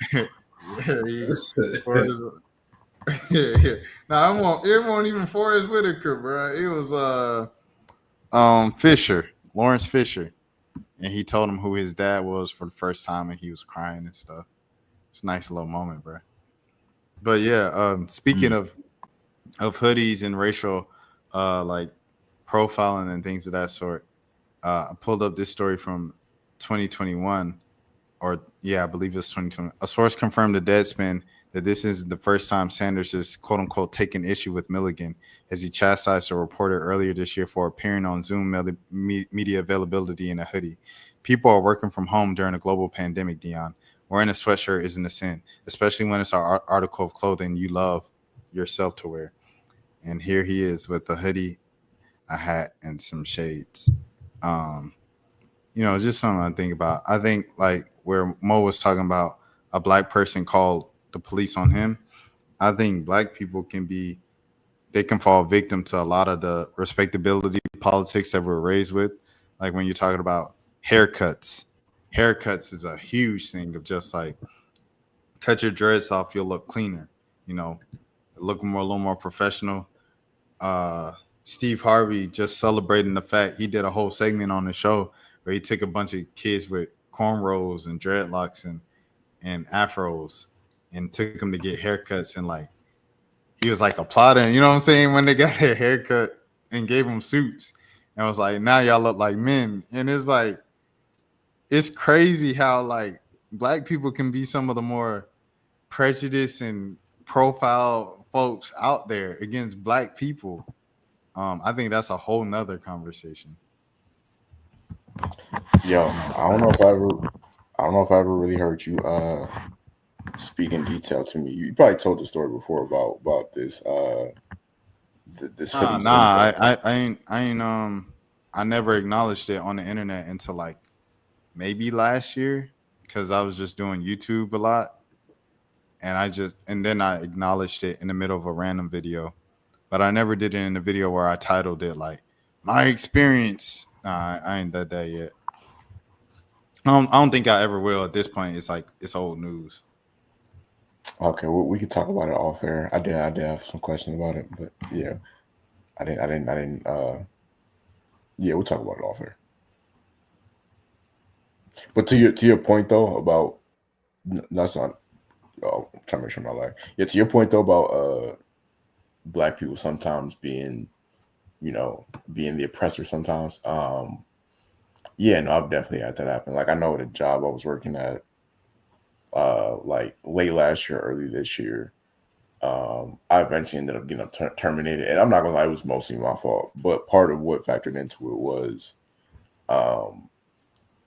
Yeah. No, it won't even Forrest Whitaker, bro. It was Fisher, Lawrence Fisher, and he told him who his dad was for the first time, and he was crying and stuff. It's a nice little moment, bro. But yeah, speaking of hoodies and racial like profiling and things of that sort, I pulled up this story from 2021, or yeah, I believe it's 2020. A source confirmed to Deadspin that this is the first time Sanders is quote unquote taken issue with Milligan as he chastised a reporter earlier this year for appearing on Zoom media availability in a hoodie. People are working from home during a global pandemic, Dion. Wearing a sweatshirt isn't a sin, especially when it's an article of clothing you love yourself to wear. And here he is with a hoodie, a hat, and some shades. Just something to think about. I think like where Mo was talking about a black person called the police on him. I think black people they can fall victim to a lot of the respectability politics that we're raised with. Like when you're talking about haircuts is a huge thing of just like cut your dreads off, you'll look cleaner, look a little more professional. Steve Harvey just celebrating the fact he did a whole segment on the show where he took a bunch of kids with cornrows and dreadlocks and afros and took them to get haircuts, and like he was like applauding, you know what I'm saying, when they got their haircut and gave them suits and was like, now y'all look like men. And it's like, it's crazy how like black people can be some of the more prejudiced and profile folks out there against black people. I think that's a whole nother conversation. Yo, I don't know if I ever really heard you speak in detail to me. You probably told the story before about this this hoodie. I never acknowledged it on the internet until like maybe last year because I was just doing YouTube a lot, and then I acknowledged it in the middle of a random video, but I never did it in the video where I titled it like my experience. Nah, I ain't done that yet. I don't think I ever will at this point. It's like it's old news. Okay, well, we could talk about it off air. I did have some questions about it, but yeah, I didn't. Yeah, we'll talk about it off air. But to your point though about that's not. Oh, I'm trying to make sure I'm not lying. Yeah, to your point though about black people sometimes being, being the oppressor sometimes. Yeah, no, I've definitely had that happen. Like I know the job I was working at, like late last year, early this year. I eventually ended up getting terminated, and I'm not gonna lie, it was mostly my fault. But part of what factored into it was,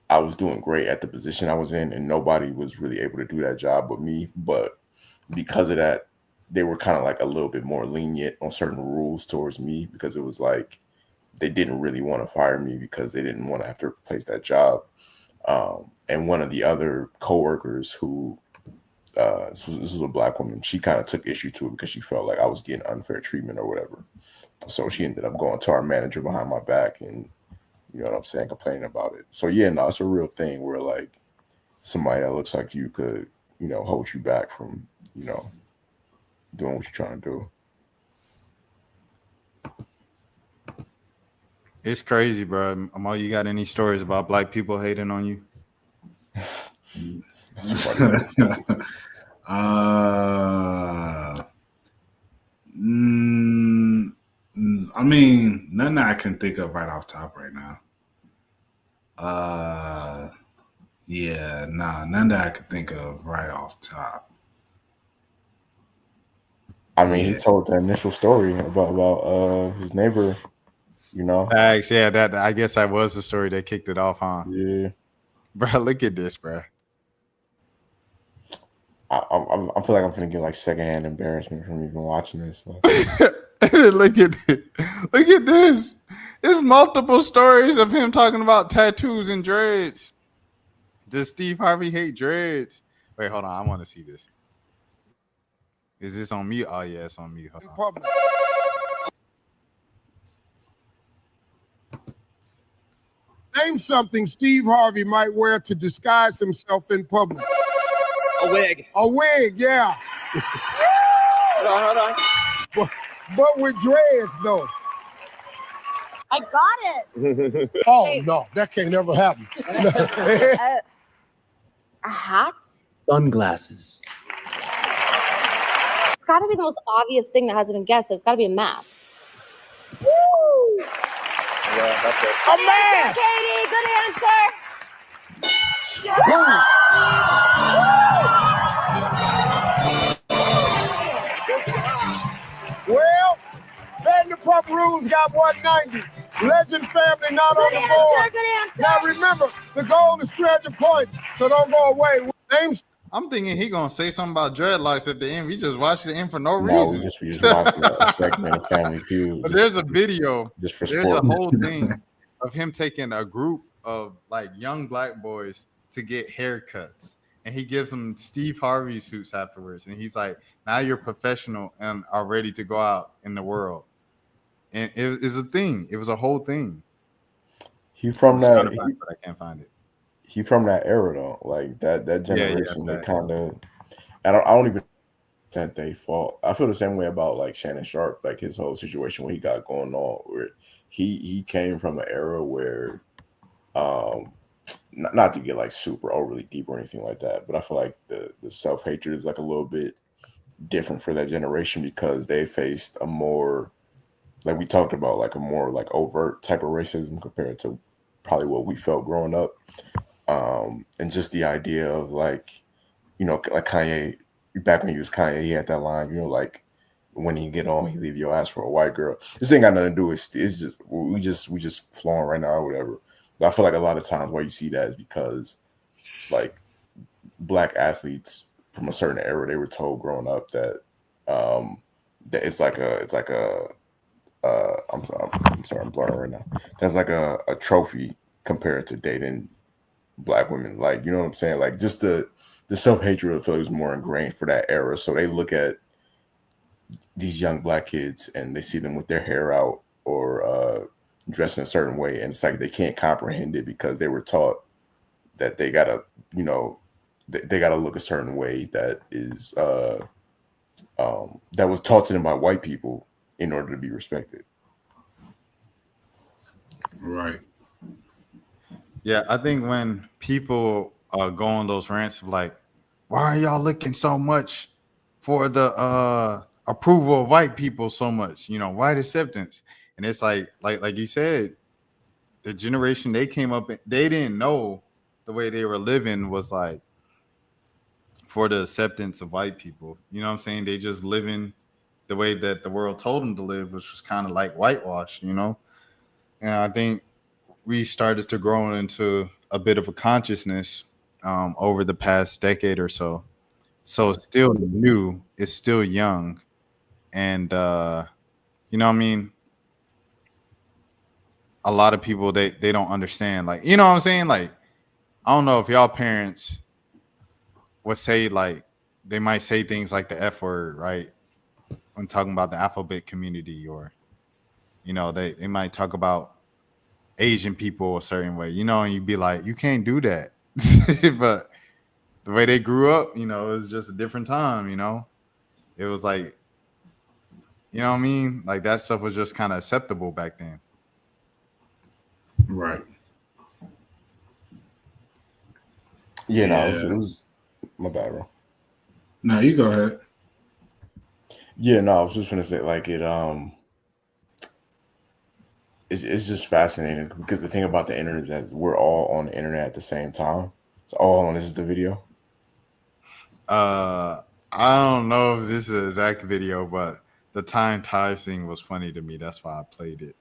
I was doing great at the position I was in, and nobody was really able to do that job but me. But because of that, they were kind of like a little bit more lenient on certain rules towards me because it was like they didn't really want to fire me because they didn't want to have to replace that job. And one of the other coworkers who this was a black woman, she kind of took issue to it because she felt like I was getting unfair treatment or whatever. So she ended up going to our manager behind my back and, you know what I'm saying, complaining about it. So yeah, no, it's a real thing where like somebody that looks like you could, hold you back from, doing what you're trying to do. It's crazy, bro. Amal, you got any stories about black people hating on you? I mean, none that I can think of right off top right now. Yeah, none that I can think of right off top. I mean, he told the initial story about his neighbor, Facts, yeah, that I guess that was the story that kicked it off, huh? Yeah. Bro, look at this, bro. I feel like I'm gonna get like secondhand embarrassment from even watching this. So. Look at this. Look at this. There's multiple stories of him talking about tattoos and dreads. Does Steve Harvey hate dreads? Wait, hold on. I want to see this. Is this on mute? Oh, yeah, it's on mute. Hold on. Name something Steve Harvey might wear to disguise himself in public. A wig. A wig, yeah. Hold on. But with dreads, though. I got it. Oh, no, that can't ever happen. A hat? Sunglasses. It's got to be the most obvious thing that hasn't been guessed. It's got to be a mask. Woo! Yeah, that's it. A mask! Katie, good answer. Well, Vanderpump Rules got 190. Legend family not on the board. Good answer. Now remember, the goal is treasure points, so don't go away. Names. I'm thinking he gonna say something about dreadlocks at the end. We just watched the end for no No, reason. we just watched a segment of Family Feud. But there's a video. Just for There's sport. a whole thing of him taking a group of like young black boys to get haircuts, and he gives them Steve Harvey suits afterwards, and he's like, "Now you're professional and are ready to go out in the world." And it was a thing. It was a whole thing. He from that. But I can't find it. He from that era though, like that generation. Yeah, they kind of. I don't even think they fault. I feel the same way about like Shannon Sharp, like his whole situation, what he got going on, where he came from an era where, not to get like super overly deep or anything like that, but I feel like the self-hatred is like a little bit different for that generation because they faced a more, like we talked about, like a more like overt type of racism compared to probably what we felt growing up. And just the idea of like, like Kanye, back when he was Kanye, he had that line, like when he get on, he leave your ass for a white girl. This ain't got nothing to do with it's just we just flowing right now or whatever. But I feel like a lot of times why you see that is because like black athletes from a certain era, they were told growing up that that it's like a I'm sorry, I'm blurring right now. That's like a trophy compared to dating black women. Like, you know what I'm saying? Like just the self-hatred I feel like was more ingrained for that era. So they look at these young black kids and they see them with their hair out or dressed in a certain way, and it's like they can't comprehend it because they were taught that they gotta, you know, they gotta look a certain way that is that was taught to them by white people in order to be respected. Right. Yeah, I think when people go on those rants of like, why are y'all looking so much for the approval of white people so much? You know, white acceptance. And it's like you said, the generation they came up in, they didn't know the way they were living was like for the acceptance of white people. You know what I'm saying? They just living the way that the world told them to live, which was kind of like whitewash, you know? And I think we started to grow into a bit of a consciousness over the past decade or so. So it's still new, it's still young. And, you know what I mean? A lot of people, they don't understand. Like, you know what I'm saying? Like, I don't know if y'all parents would say, like, they might say things like the F word, right? When talking about the alphabet community, or, you know, they might talk about Asian people a certain way, you know, and you'd be like, you can't do that. But the way they grew up, you know, it was just a different time, you know. It was like, you know what I mean? Like that stuff was just kind of acceptable back then. Right. Yeah, no, Yeah. it was my bad, bro. No, you go ahead. Yeah, no, I was just gonna say like it's just fascinating because the thing about the internet is we're all on the internet at the same time. So hold on, this is the video. I don't know if this is an exact video, but the time ties thing was funny to me. That's why I played it.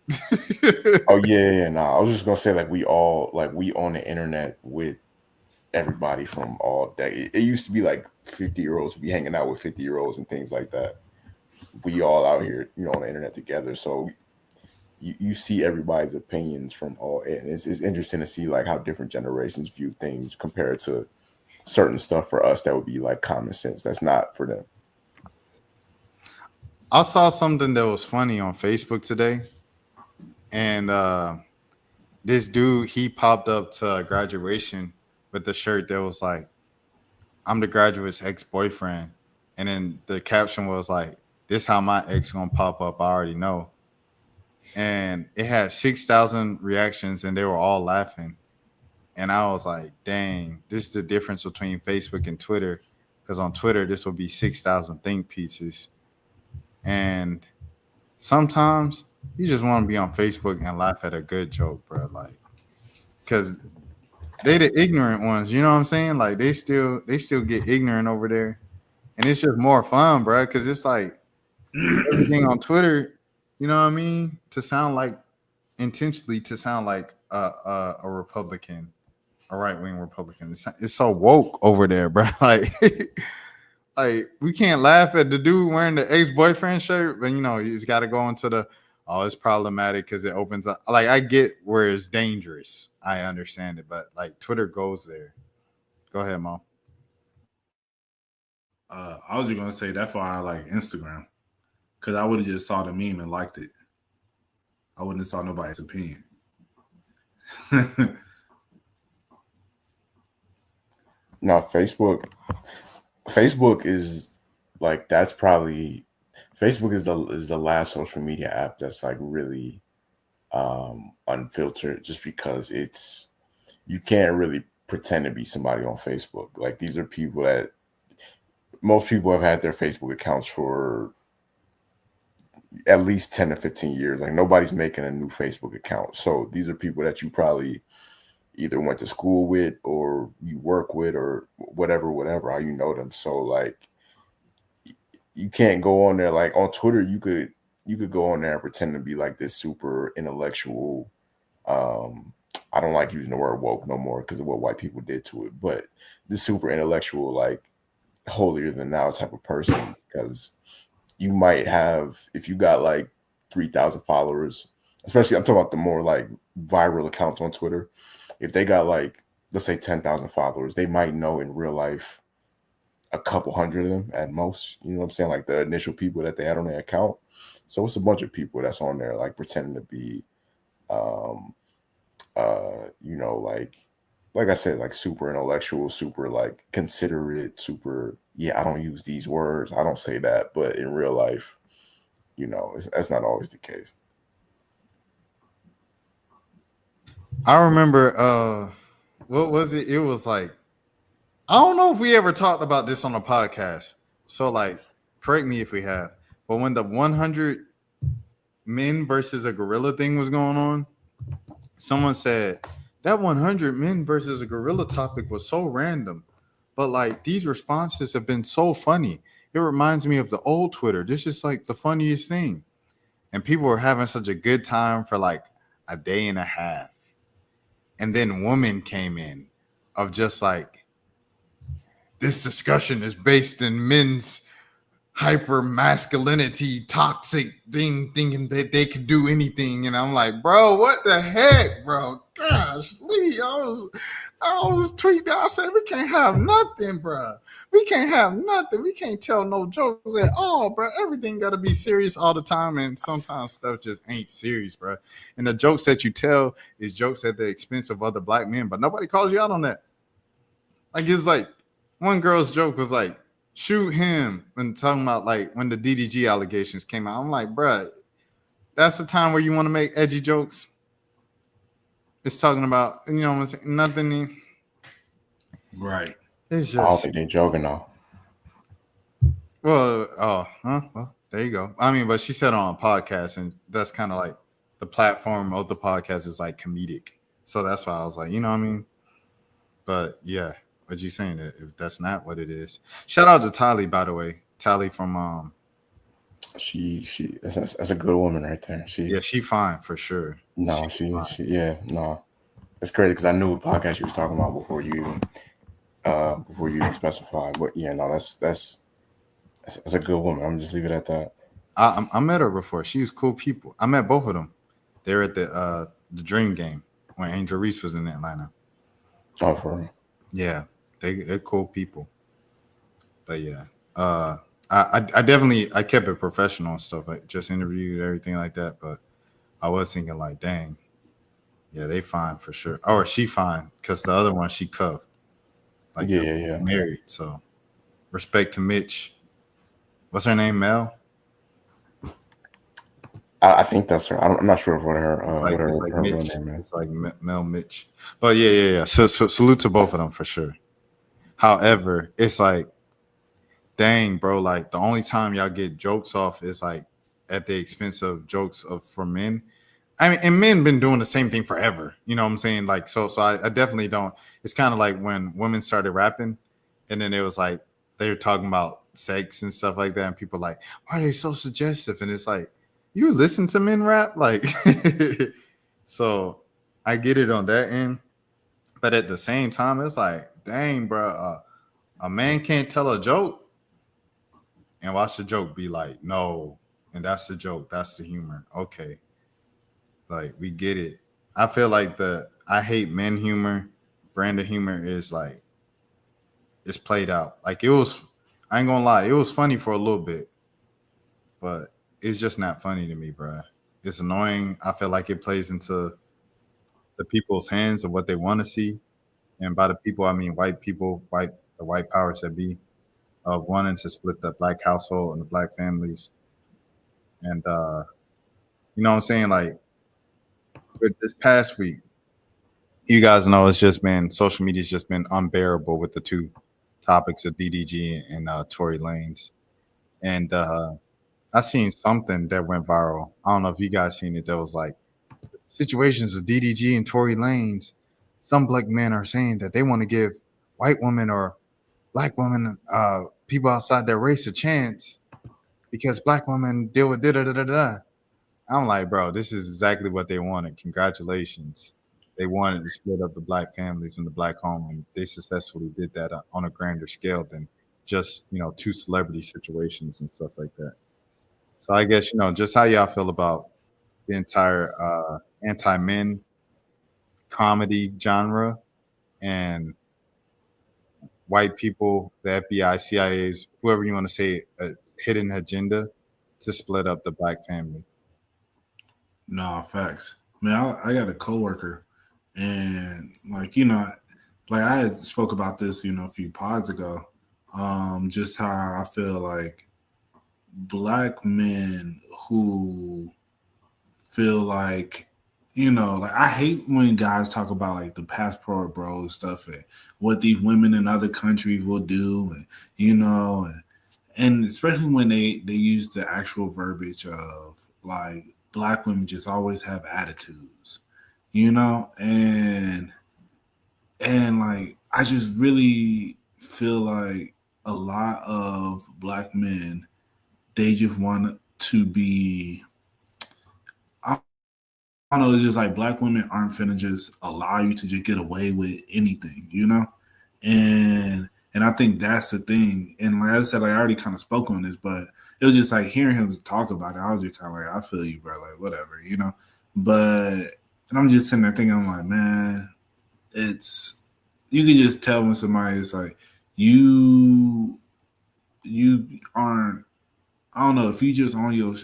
Oh yeah, no, I was just gonna say like we on the internet with everybody from all day. It used to be like 50-year-olds be hanging out with 50-year-olds and things like that. We all out here, you know, on the internet together. So you see everybody's opinions from all, and it's interesting to see like how different generations view things compared to certain stuff for us that would be like common sense. That's not for them. I saw something that was funny on Facebook today, and this dude, he popped up to graduation with the shirt that was like, I'm the graduate's ex-boyfriend. And then the caption was like, this how my ex gonna pop up, I already know. And it had 6,000 reactions and they were all laughing. And I was like, dang, this is the difference between Facebook and Twitter. Because on Twitter, this will be 6,000 think pieces. And sometimes you just want to be on Facebook and laugh at a good joke, bro. Like, because they the ignorant ones, you know what I'm saying? Like they still get ignorant over there. And it's just more fun, bro, because it's like everything on Twitter, you know what I mean? To sound like intentionally to sound like a Republican, a right wing Republican. It's so woke over there, bro. Like, like we can't laugh at the dude wearing the ex boyfriend shirt, but you know he's got to go into the it's problematic because it opens up. Like I get where it's dangerous, I understand it, but like Twitter goes there. Go ahead, Mo. I was just gonna say that's why I like Instagram, because I would have just saw the meme and liked it. I wouldn't have saw nobody's opinion. No, Facebook is like that's probably Facebook is the last social media app that's like really unfiltered, just because it's you can't really pretend to be somebody on Facebook. Like these are people that most people have had their Facebook accounts for at least 10 to 15 years. Like nobody's making a new Facebook account. So these are people that you probably either went to school with or you work with or whatever, how you know them. So like you can't go on there like on Twitter. You could go on there and pretend to be like this super intellectual. I don't like using the word woke no more because of what white people did to it, but this super intellectual, like holier than thou type of person, because you might have, if you got like 3,000 followers, especially I'm talking about the more like viral accounts on Twitter. If they got like, let's say 10,000 followers, they might know in real life a couple hundred of them at most. You know what I'm saying? Like the initial people that they had on their account. So it's a bunch of people that's on there like pretending to be, you know, like I said, like super intellectual, super like considerate, super. Yeah, I don't use these words. I don't say that, but in real life, you know, that's not always the case. I remember, what was it? It was like, I don't know if we ever talked about this on a podcast. So, like, correct me if we have. But when the 100 men versus a gorilla thing was going on, someone said that 100 men versus a gorilla topic was so random. But, like, these responses have been so funny. It reminds me of the old Twitter. This is, like, the funniest thing. And people were having such a good time for, like, a day and a half. And then woman came in of just like, this discussion is based in men's hyper masculinity, toxic thing, thinking that they could do anything. And I'm like, bro, what the heck, bro? Gosh, Lee, I was tweeting. I said, we can't have nothing, bro. We can't have nothing. We can't tell no jokes at all, bro. Everything got to be serious all the time. And sometimes stuff just ain't serious, bro. And the jokes that you tell is jokes at the expense of other black men, but nobody calls you out on that. Like, it's like, one girl's joke was like, shoot him, when talking about like when the DDG allegations came out. I'm like, bruh, that's the time where you want to make edgy jokes. It's talking about, you know what I'm saying? Nothing. Right. It's just. I don't think they're joking though. Well, well, there you go. I mean, but she said on a podcast, and that's kind of like the platform of the podcast is like comedic. So that's why I was like, you know what I mean? But yeah. What you saying that if that's not what it is? Shout out to Tali, by the way. Tali from She that's a good woman right there. she fine for sure. No, she no. It's crazy because I knew what podcast you was talking about before you specified. But yeah, no, that's a good woman. I'm just leave it at that. I met her before. She was cool people. I met both of them. They were at the Dream Game when Angel Reese was in Atlanta. Oh, for real? Yeah. They're cool people. But yeah, I definitely I kept it professional and stuff. I just interviewed everything like that. But I was thinking like, dang, yeah, they fine for sure. Or she fine because the other one she cuffed. Like yeah, married. So respect to Mitch. What's her name? Mel. I think that's her. I'm not sure what her like real name Mitch. is. It's like Mel Mitch. But yeah. So salute to both of them for sure. However, it's like, dang, bro, like the only time y'all get jokes off is like at the expense of jokes for men. I mean, and men been doing the same thing forever. You know what I'm saying? Like, so I definitely don't. It's kind of like when women started rapping, and then it was like they were talking about sex and stuff like that, and people like, why are they so suggestive? And it's like, you listen to men rap, like, so I get it on that end, but at the same time, it's like, dang, bro, a man can't tell a joke and watch the joke be like, no, and that's the joke, that's the humor. Okay, like we get it. I feel like the I hate men humor, brand of humor is like it's played out. Like it was, I ain't gonna lie, it was funny for a little bit, but it's just not funny to me, bro. It's annoying. I feel like it plays into the people's hands of what they want to see. And by the people, I mean white people, the white powers that be, of wanting to split the black household and the black families. And you know what I'm saying? Like with this past week, you guys know it's just been social media's just been unbearable with the two topics of DDG and Tory Lanez. And I seen something that went viral. I don't know if you guys seen it. That was like situations of DDG and Tory Lanez. Some black men are saying that they want to give white women or black women, people outside their race, a chance. because black women deal with da da da da da. I'm like, bro, this is exactly what they wanted. Congratulations. They wanted to split up the black families in the black home, and they successfully did that on a grander scale than just two celebrity situations and stuff like that. So I guess just how y'all feel about the entire anti-men comedy genre and white people, the FBI, CIA's, whoever you want to say, a hidden agenda to split up the black family. No, facts. Man, I got a coworker, and like I had spoke about this, a few pods ago. Just how I feel like black men who feel like, like I hate when guys talk about like the passport bros stuff and what these women in other countries will do, and and especially when they use the actual verbiage of like black women just always have attitudes, and like I just really feel like a lot of black men, they just want to be, I don't know, it's just like black women aren't finna just allow you to just get away with anything, and I think that's the thing. And like I said, like I already kind of spoke on this, but it was just like hearing him talk about it, I was just kind of like, I feel you, bro, like whatever, But and I'm just sitting there thinking, I'm like, man, it's, you can just tell when somebody is like, you aren't, I don't know, if you just on your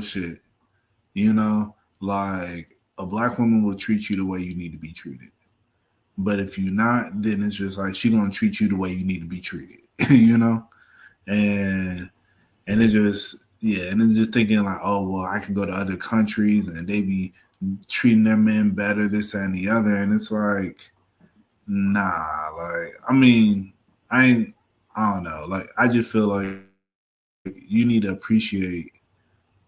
shit, like a black woman will treat you the way you need to be treated. But if you're not, then it's just like she gonna treat you the way you need to be treated, and it's just, yeah, and it's just thinking like, oh well, I can go to other countries and they be treating their men better, this that, and the other, and it's like, nah, like I mean, I don't know, like I just feel like you need to appreciate,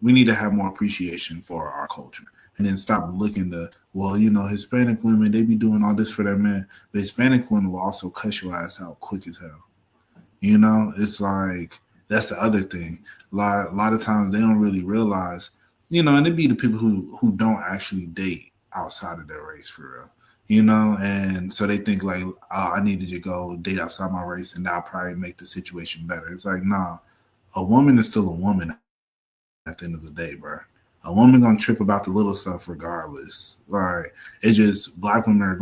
we need to have more appreciation for our culture, and then stop looking to, well, Hispanic women, they be doing all this for their men, but Hispanic women will also cuss your ass out quick as hell. It's like, that's the other thing. A lot of times they don't really realize, and it be the people who don't actually date outside of their race for real, and so they think like, oh, I need to just go date outside my race and that'll probably make the situation better. It's like, nah, a woman is still a woman at the end of the day, bro. A woman gonna trip about the little stuff regardless. Like, it's just black women they're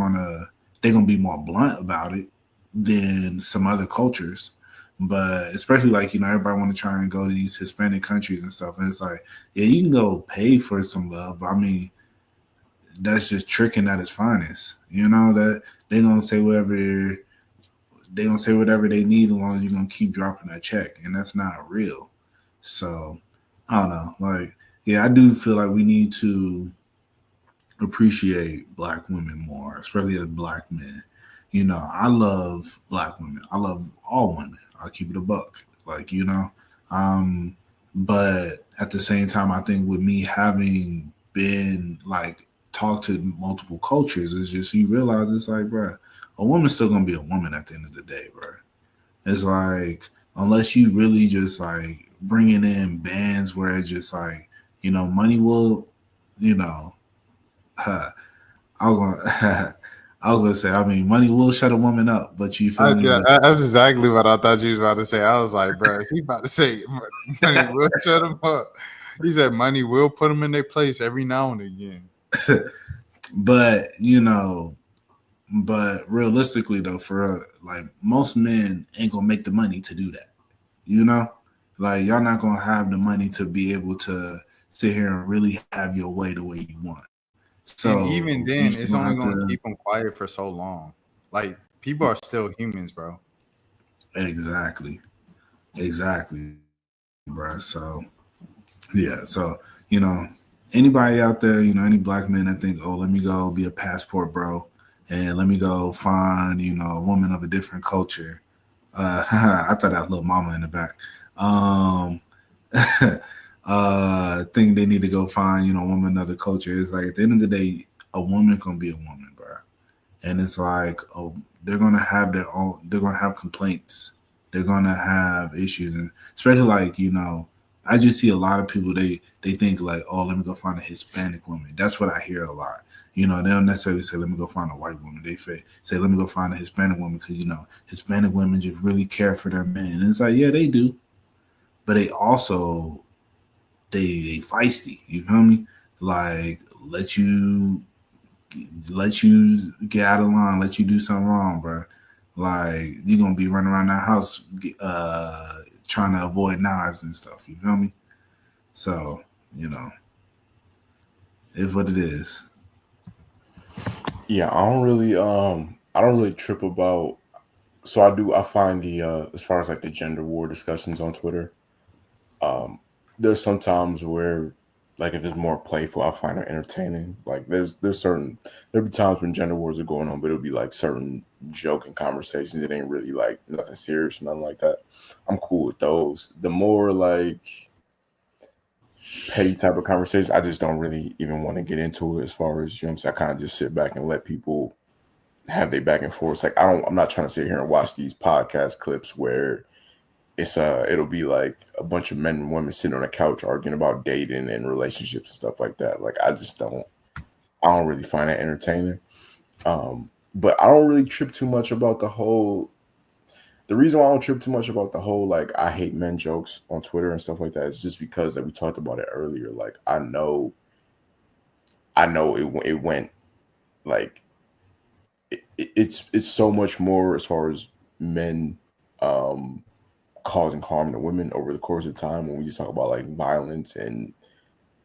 gonna be more blunt about it than some other cultures. But especially like, everybody want to try and go to these Hispanic countries and stuff. And it's like, yeah, you can go pay for some love, but I mean, that's just tricking at its finest. That they're gonna say whatever they need as long as you're gonna keep dropping that check. And that's not real. So I don't know. Like, yeah, I do feel like we need to appreciate black women more, especially as black men. I love black women. I love all women. I'll keep it a buck. Like, but at the same time, I think with me having been like talked to multiple cultures, it's just, you realize it's like, bro, a woman's still gonna be a woman at the end of the day, bro. It's like, unless you really just like bringing in bands where it's just like, money will, I was gonna, I was gonna say, I mean, money will shut a woman up, but you feel me? Yeah, that's exactly what I thought you was about to say. I was like, bro, is he about to say money will shut him up? He said money will put them in their place every now and again. But but realistically though, for like most men ain't gonna make the money to do that. Like y'all not gonna have the money to be able to sit here and really have your way the way you want. So, and even then, it's only going to keep them quiet for so long. Like, people are still humans, bro. Exactly, bro. So, yeah. So, anybody out there, any black men that think, oh, let me go be a passport bro, and let me go find, a woman of a different culture. I thought that was little mama in the back. Think they need to go find, a woman, another culture. It's like, at the end of the day, a woman gonna be a woman, bro. And it's like, oh, they're gonna have complaints. they're gonna have issues, and especially like I just see a lot of people they think like, oh, let me go find a Hispanic woman. That's what I hear a lot. They don't necessarily say, let me go find a white woman. They say, let me go find a Hispanic woman because Hispanic women just really care for their men. And it's like, yeah, they do, but they also they feisty. You feel me? Like let you get out of line, let you do something wrong, bro. Like you're gonna be running around that house trying to avoid knives and stuff. You feel me? So it's what it is. Yeah, I don't really trip about. So I find the as far as like the gender war discussions on Twitter, there's some times where like if it's more playful, I find it entertaining. Like there'll be times when gender wars are going on, but it'll be like certain joking conversations. It ain't really like nothing serious or nothing like that. I'm cool with those. The more like petty type of conversations, I just don't really even want to get into it as far as, what I'm saying. I kind of just sit back and let people have their back and forth. Like I'm not trying to sit here and watch these podcast clips where it'll be like a bunch of men and women sitting on a couch arguing about dating and relationships and stuff like that. Like I don't really find that entertaining. But I don't really trip too much about the reason why I don't trip too much about the whole like I hate men jokes on Twitter and stuff like that is just because that we talked about it earlier. Like I know it went like it's so much more as far as men causing harm to women over the course of time. When we just talk about like violence and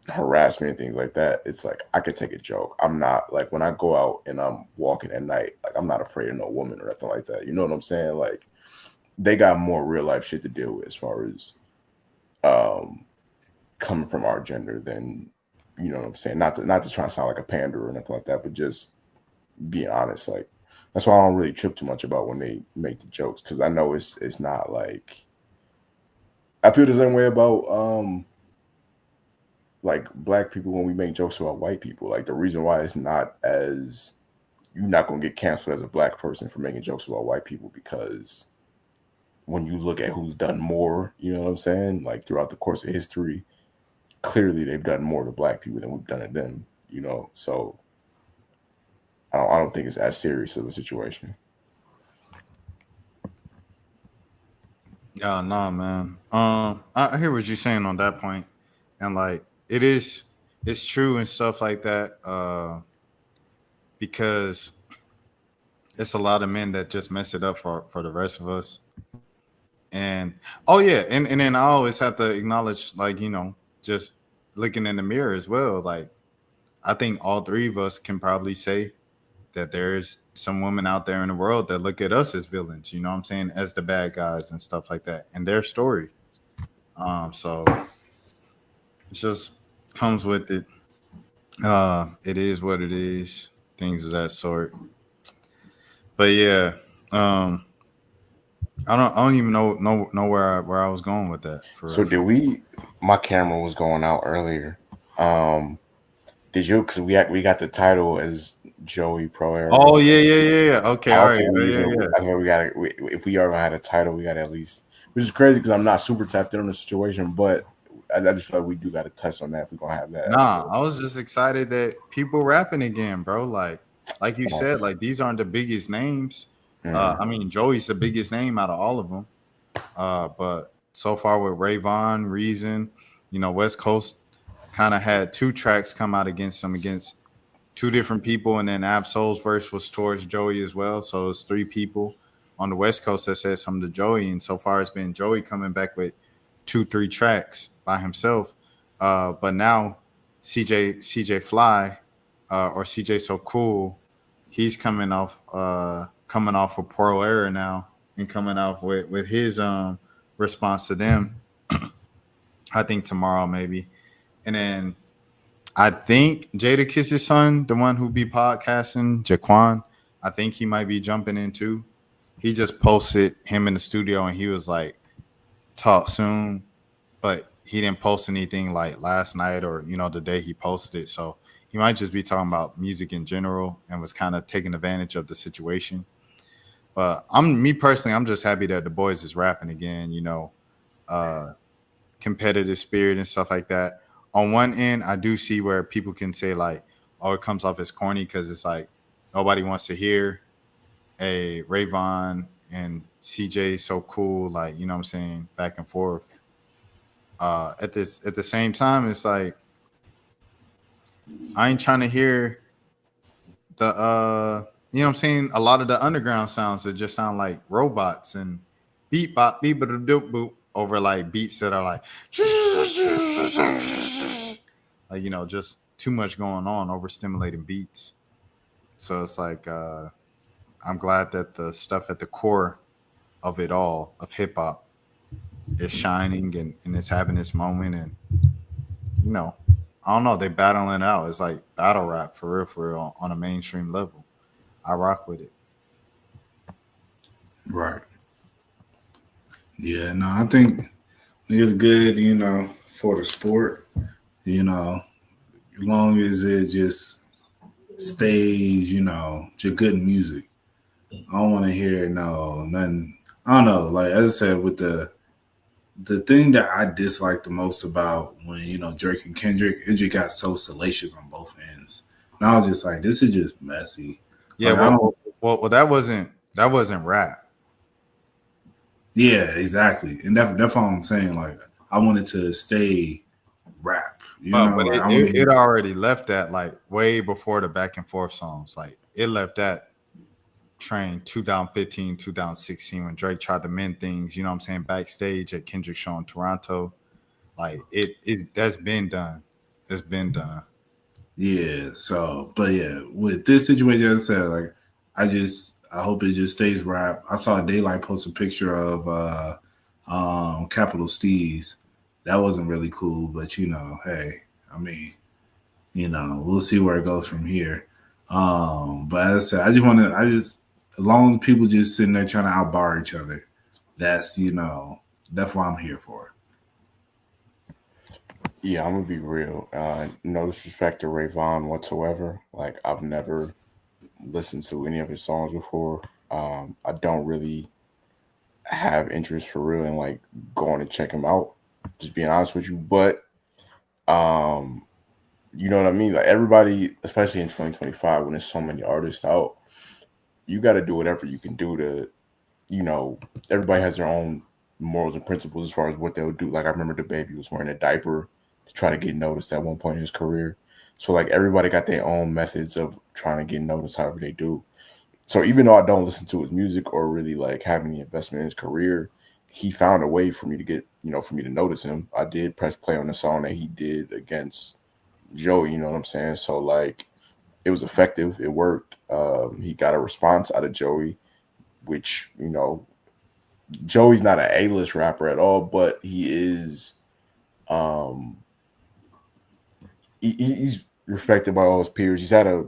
harassment and things like that, it's like I could take a joke. I'm not like when I go out and I'm walking at night, like I'm not afraid of no woman or nothing like that. You know what I'm saying? Like they got more real life shit to deal with as far as coming from our gender than, you know what I'm saying? Not to try to sound like a pander or nothing like that, but just being honest. Like that's why I don't really trip too much about when they make the jokes, because I know it's not like I feel the same way about like black people when we make jokes about white people. Like the reason why it's not as you're not gonna get canceled as a black person for making jokes about white people, because when you look at who's done more, you know what I'm saying? Like throughout the course of history, clearly they've done more to black people than we've done to them, So I don't think it's as serious of a situation. Yeah, nah, man. I hear what you're saying on that point, and like it's true and stuff like that. Because it's a lot of men that just mess it up for the rest of us. And oh yeah, and then I always have to acknowledge, like, just looking in the mirror as well. Like I think all three of us can probably say that there's some women out there in the world that look at us as villains, you know what I'm saying, as the bad guys and stuff like that, and their story. So it just comes with it. It is what it is, things of that sort. But yeah, I don't even know where I was going with that. So did we? My camera was going out earlier. Did you? Because we got the title as Joey Pro Era. Oh yeah. Okay, all right. I think we got if we ever had a title, we got at least. Which is crazy because I'm not super tapped in on the situation, but I just feel like we do got to touch on that if we're gonna have that. Nah, I was just excited that people rapping again, bro. Like you said, like these aren't the biggest names. I mean, Joey's the biggest name out of all of them. But so far with Vaughn, Reason, West Coast kind of had 2 tracks come out against 2 different people, and then Ab Soul's verse was towards Joey as well. So it's 3 people on the West Coast that said something to Joey, and so far it's been Joey coming back with 2-3 tracks by himself. But now CJ Fly or CJ So Cool, he's coming off of Pro Era now and coming off with his response to them. I think tomorrow maybe, and then I think Jada Kiss's son, the one who be podcasting, Jaquan, I think he might be jumping in too. He just posted him in the studio and he was like, talk soon, but he didn't post anything like last night or, the day he posted it. So he might just be talking about music in general and was kind of taking advantage of the situation. But me personally, I'm just happy that the boys is rapping again. You know, uh, competitive spirit and stuff like that. On one end, I do see where people can say like, "Oh, it comes off as corny," because it's like nobody wants to hear a Vaughn and CJ so cool, like you know what I'm saying, back and forth. At the same time, it's like I ain't trying to hear the you know what I'm saying, a lot of the underground sounds that just sound like robots and beat bop beep doop boop over like beats that are like you know, just too much going on, overstimulating beats. So it's like I'm glad that the stuff at the core of it all of hip hop is shining and it's having this moment, and you know, I don't know, they battling it out. It's like battle rap for real on a mainstream level. I rock with it. Right. Yeah, no, I think it's good, for the sport, as long as it just stays, just good music. I don't want to hear nothing. I don't know. Like as I said, with the thing that I dislike the most about when Drake and Kendrick, it just got so salacious on both ends. And I was just like, this is just messy. Yeah, Like I don't. well, that wasn't rap. Yeah, exactly. And that's what I'm saying. Like I wanted to stay rap. But Like it, I want to it, hear. it already left that like way before the back and forth songs. Like it left that train 2015, 2016 when Drake tried to mend things, you know what I'm saying, backstage at Kendrick show in Toronto. Like it that's been done. It's been done. Yeah. So, but yeah, with this situation, as I said, like I hope it just stays rap. I saw Daylight post a picture of Capital Steez. That wasn't really cool, but hey, I mean, we'll see where it goes from here. But as I said, as long as people just sitting there trying to outbar each other, that's what I'm here for. Yeah, I'm gonna be real. No disrespect to Ray Vaughn whatsoever. Like I've never listened to any of his songs before. I don't really have interest for real in like going to check him out. Just being honest with you, but um, you know what I mean. Like everybody, especially in 2025, when there's so many artists out, you got to do whatever you can do to, you know, everybody has their own morals and principles as far as what they'll do. Like I remember the baby was wearing a diaper to try to get noticed at one point in his career. So like everybody got their own methods of trying to get noticed however they do. So even though I don't listen to his music or really like have any investment in his career, he found a way for me to get, for me to notice him. I did press play on the song that he did against Joey, you know what I'm saying? So like it was effective. It worked. He got a response out of Joey, which, Joey's not an A-list rapper at all, but he is um he's respected by all his peers. He's had a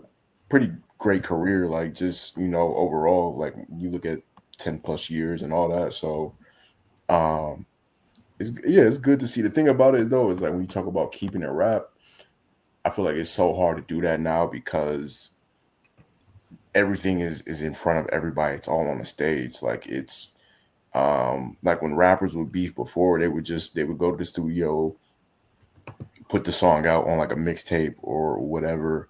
pretty great career, like just overall. Like you look at 10 plus years and all that. So um it's good to see. The thing about it though is like when you talk about keeping it rap, I feel like it's so hard to do that now because everything is in front of everybody. It's all on the stage. Like it's like when rappers would beef before, they would go to the studio, put the song out on like a mixtape or whatever,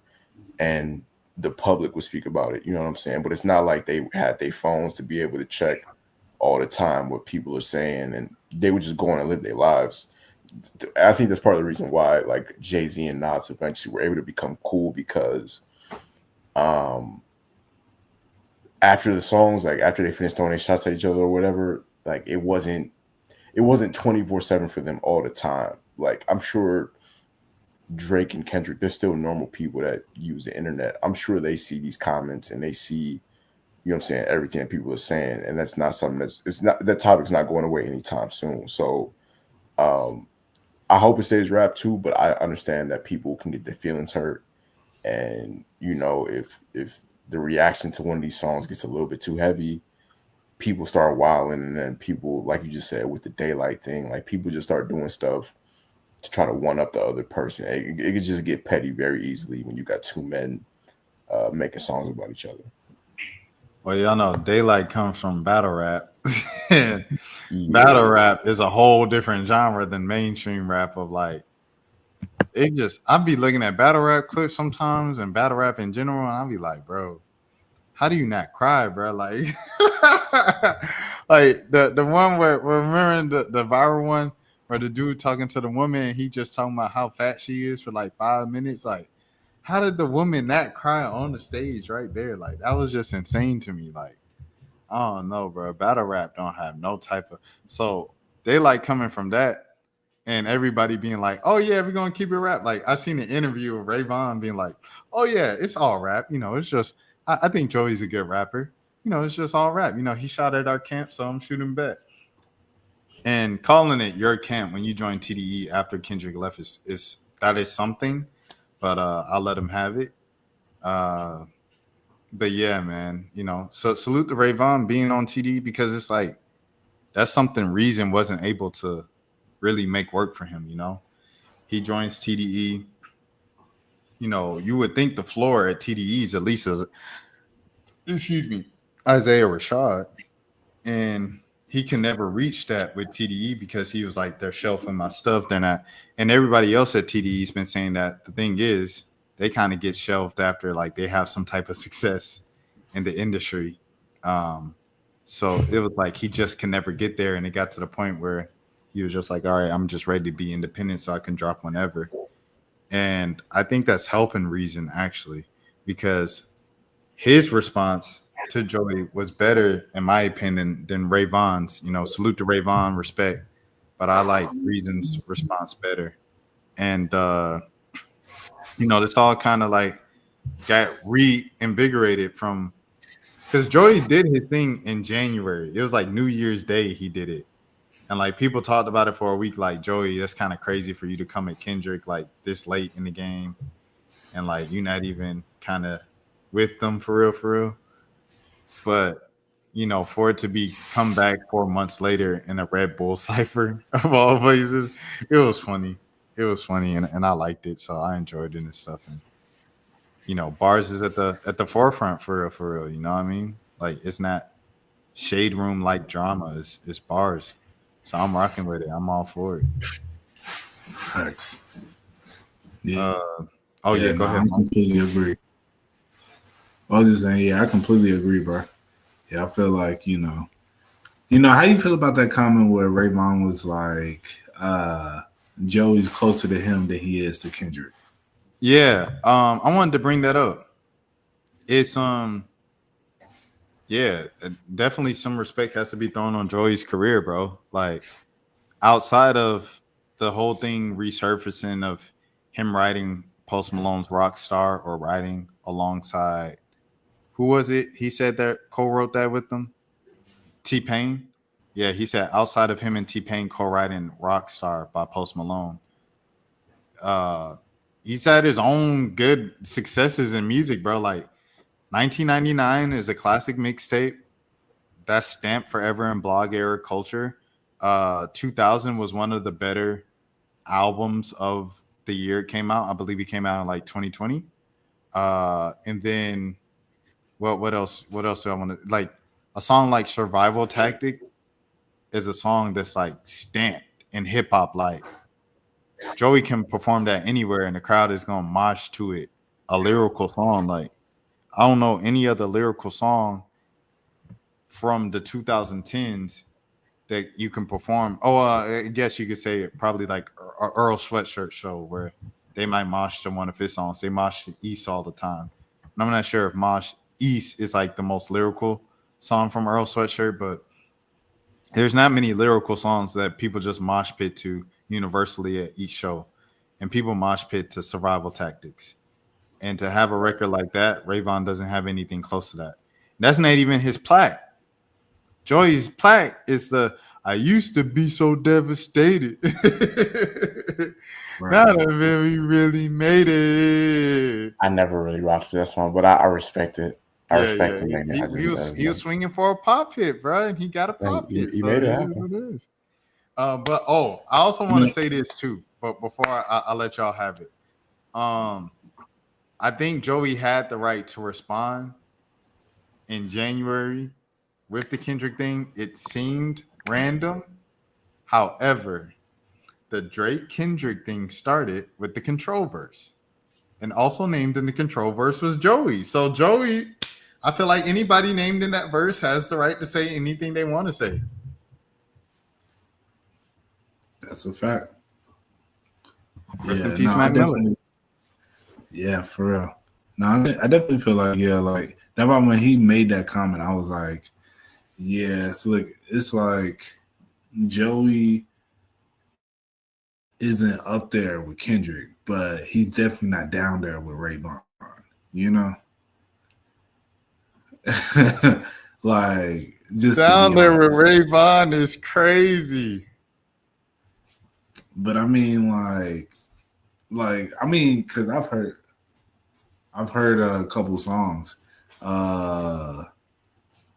and the public would speak about it. You know what I'm saying? But it's not like they had their phones to be able to check all the time what people are saying, and they would just go on and live their lives. I think that's part of the reason why like Jay-Z and Nas eventually were able to become cool because um after the songs, like after they finished throwing their shots at each other or whatever, like it wasn't 24/7 for them all the time. Like I'm sure Drake and Kendrick, they're still normal people that use the internet. I'm sure they see these comments and they see, you know what I'm saying, everything that people are saying. And that's not something that topic's not going away anytime soon. So um I hope it stays rap too, but I understand that people can get their feelings hurt. And if the reaction to one of these songs gets a little bit too heavy, people start wilding, and then people, like you just said with the daylight thing, like people just start doing stuff to try to one up the other person. It could just get petty very easily when you got two men making songs about each other. Well, y'all know Daylight comes from battle rap. And Yeah. battle rap is a whole different genre than mainstream rap of like it just I'd be looking at battle rap clips sometimes and battle rap in general, and I'd be like, bro, how do you not cry, bro? Like like the one where remember the viral one where the dude talking to the woman and he just talking about how fat she is for like 5 minutes. Like, how did the woman not cry on the stage right there? Like that was just insane to me. Like, I don't know, bro. Battle rap don't have no type of so they like coming from that and everybody being like, "Oh yeah, we're gonna keep it rap." Like I seen an interview of Ray Vaughn being like, "Oh yeah, it's all rap. You know, it's just I think Joey's a good rapper. You know, it's just all rap. You know, he shot at our camp, so I'm shooting back." And calling it your camp when you joined TDE after Kendrick left is that is something, but I'll let him have it. Uh, but yeah, man, you know, so salute to Ray Vaughn being on TDE because it's like that's something Reason wasn't able to really make work for him. You know, he joins TDE. You know, you would think the floor at TDE is at least as excuse me, Isaiah Rashad, and he can never reach that with TDE because he was like, they're shelving my stuff. They're not, and everybody else at TDE's been saying that the thing is they kind of get shelved after like they have some type of success in the industry. Um, so it was like he just can never get there, and it got to the point where he was just like, all right, I'm just ready to be independent, so I can drop whenever. And I think that's helping Reason actually because his response to Joey was better, in my opinion, than Ray Vaughn's. You know, salute to Ray Vaughn, respect, but I like Reason's response better. And you know, this all kind of like got reinvigorated from because Joey did his thing in January. It was like New Year's Day he did it. And like people talked about it for a week, like Joey, that's kind of crazy for you to come at Kendrick like this late in the game, and like you're not even kind of with them for real, for real. But you know, for it to be come back 4 months later in a Red Bull cipher of all places, it was funny. It was funny, and I liked it, so I enjoyed it and stuff. And you know, bars is at the forefront for real, for real. You know what I mean? Like it's not shade room like drama. It's bars. So I'm rocking with it. I'm all for it. Facts. Yeah. Oh yeah, yeah, go no, ahead. I completely agree. I was just saying, yeah, I completely agree, bro. Yeah, I feel like, how you feel about that comment where Ray Vaughn was like, Joey's closer to him than he is to Kendrick. Yeah, I wanted to bring that up. It's yeah, definitely some respect has to be thrown on Joey's career, bro. Like outside of the whole thing resurfacing of him writing Post Malone's Rockstar or writing alongside who was it? He said that co-wrote that with them? T-Pain. Yeah, he said outside of him and T-Pain co-writing Rockstar by Post Malone. He's had his own good successes in music, bro. Like 1999 is a classic mixtape that's stamped forever in blog era culture. 2000 was one of the better albums of the year it came out. I believe it came out in like 2020. And then what else? What else do I want to like? A song like Survival Tactics is a song that's like stamped in hip hop. Like Joey can perform that anywhere, and the crowd is gonna mosh to it. A lyrical song, like I don't know any other lyrical song from the 2010s that you can perform. Oh, I guess you could say probably like Earl Sweatshirt Show, where they might mosh to one of his songs. They mosh to East all the time. And I'm not sure if Mosh East is like the most lyrical song from Earl Sweatshirt, but there's not many lyrical songs that people just mosh pit to universally at each show. And people mosh pit to Survival Tactics. And to have a record like that, Rayvon doesn't have anything close to that. That's not even his plaque. Joey's plaque is the I used to be so devastated. Right. Now that we really made it. I never really rocked with that song, but I respect it. I respect him. He was swinging for a pop hit, bro, and he got a pop hit. He So made it it is happen. what it is. But I also want to say this too. But before I let y'all have it, I think Joey had the right to respond in January with the Kendrick thing, it seemed random. However, the Drake Kendrick thing started with the control verse. And also named in the control verse was Joey. So Joey, I feel like anybody named in that verse has the right to say anything they want to say. That's a fact. Rest in Yeah, peace, no, I Mac Miller. definitely. Yeah, for real. No, I definitely feel like like that. When he made that comment, I was like, yeah, it's like Joey isn't up there with Kendrick, but he's definitely not down there with Ray Vaughn. You know, like just Down to be there with honest. Ray Vaughn is crazy. But I mean, because I've heard a couple songs.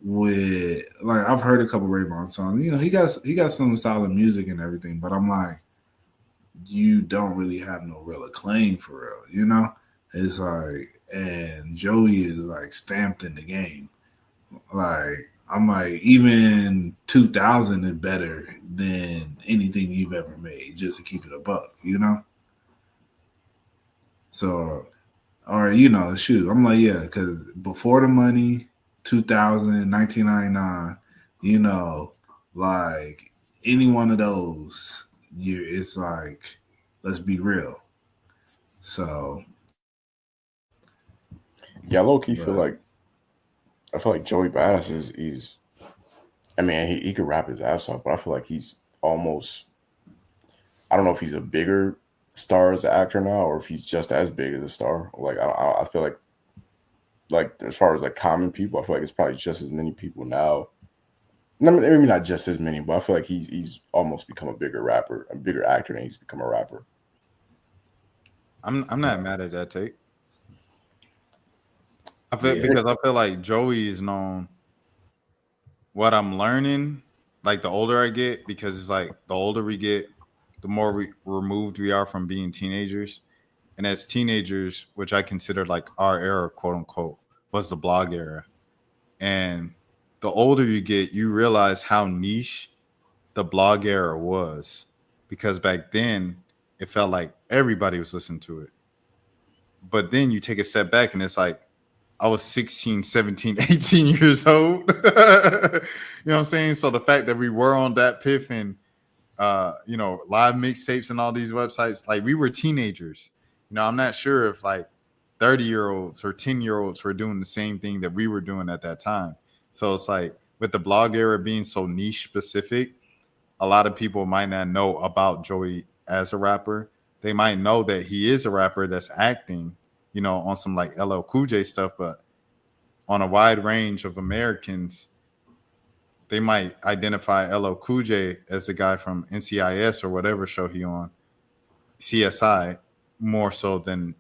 With like I've heard a couple Ray Vaughn songs. You know, he got some solid music and everything, but I'm like, you don't really have no real acclaim for real, you know? It's like, and Joey is like stamped in the game. Like, I'm like, even 2000 is better than anything you've ever made, just to keep it a buck, you know? So, or, you know, shoot, I'm like, yeah, because Before the Money, 2000, 1999, you know, like any one of those, it's like, let's be real. So, Yeah, low key but I feel like Joey Badass he's I mean he could rap his ass off, but I feel like he's almost I don't know if he's a bigger star as an actor now or if he's just as big as a star. Like I feel like as far as like common people, I feel like it's probably just as many people now. Maybe not just as many, but I feel like he's almost become a bigger rapper, a bigger actor than he's become a rapper. I'm not mad at that take. Yeah. Because I feel like Joey is known. What I'm learning, like the older I get, because it's like the older we get, the more removed we are from being teenagers. And as teenagers, which I consider like our era, quote unquote, was the blog era. And the older you get, you realize how niche the blog era was. Because back then, it felt like everybody was listening to it. But then you take a step back and it's like, I was 16, 17, 18 years old. You know what I'm saying? So the fact that we were on that piff and, live mixtapes and all these websites, like we were teenagers. You know, I'm not sure if like 30-year-olds or 10-year-olds were doing the same thing that we were doing at that time. So it's like with the blog era being so niche specific, a lot of people might not know about Joey as a rapper. They might know that he is a rapper that's acting, on some like LL Cool J stuff, but on a wide range of Americans, they might identify LL Cool J as the guy from NCIS or whatever show he on, CSI, more so than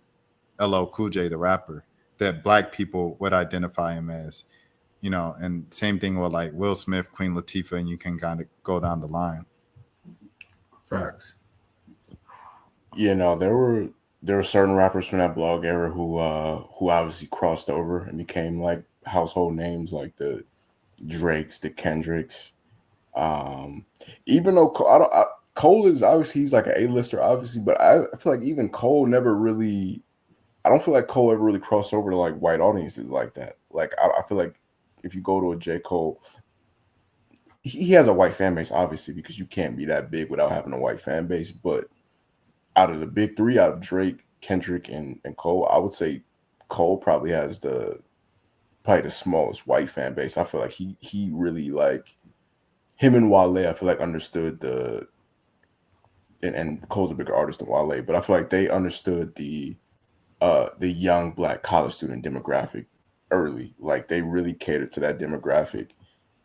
LL Cool J, the rapper, that black people would identify him as, and same thing with like Will Smith, Queen Latifah, and you can kind of go down the line. facts. Yeah, no, there were certain rappers from that blog era who obviously crossed over and became like household names, like the Drakes, the Kendricks. Even though Cole is obviously he's like an A-lister, obviously, but I feel like even Cole never really. I don't feel like Cole ever really crossed over to like white audiences like that. Like I feel like if you go to a J. Cole, he has a white fan base, obviously, because you can't be that big without having a white fan base. But out of the big three, out of Drake, Kendrick, and Cole, I would say Cole probably has probably the smallest white fan base. I feel like he really like him and Wale. I feel like understood and Cole's a bigger artist than Wale, but I feel like they understood the young black college student demographic early. Like they really catered to that demographic,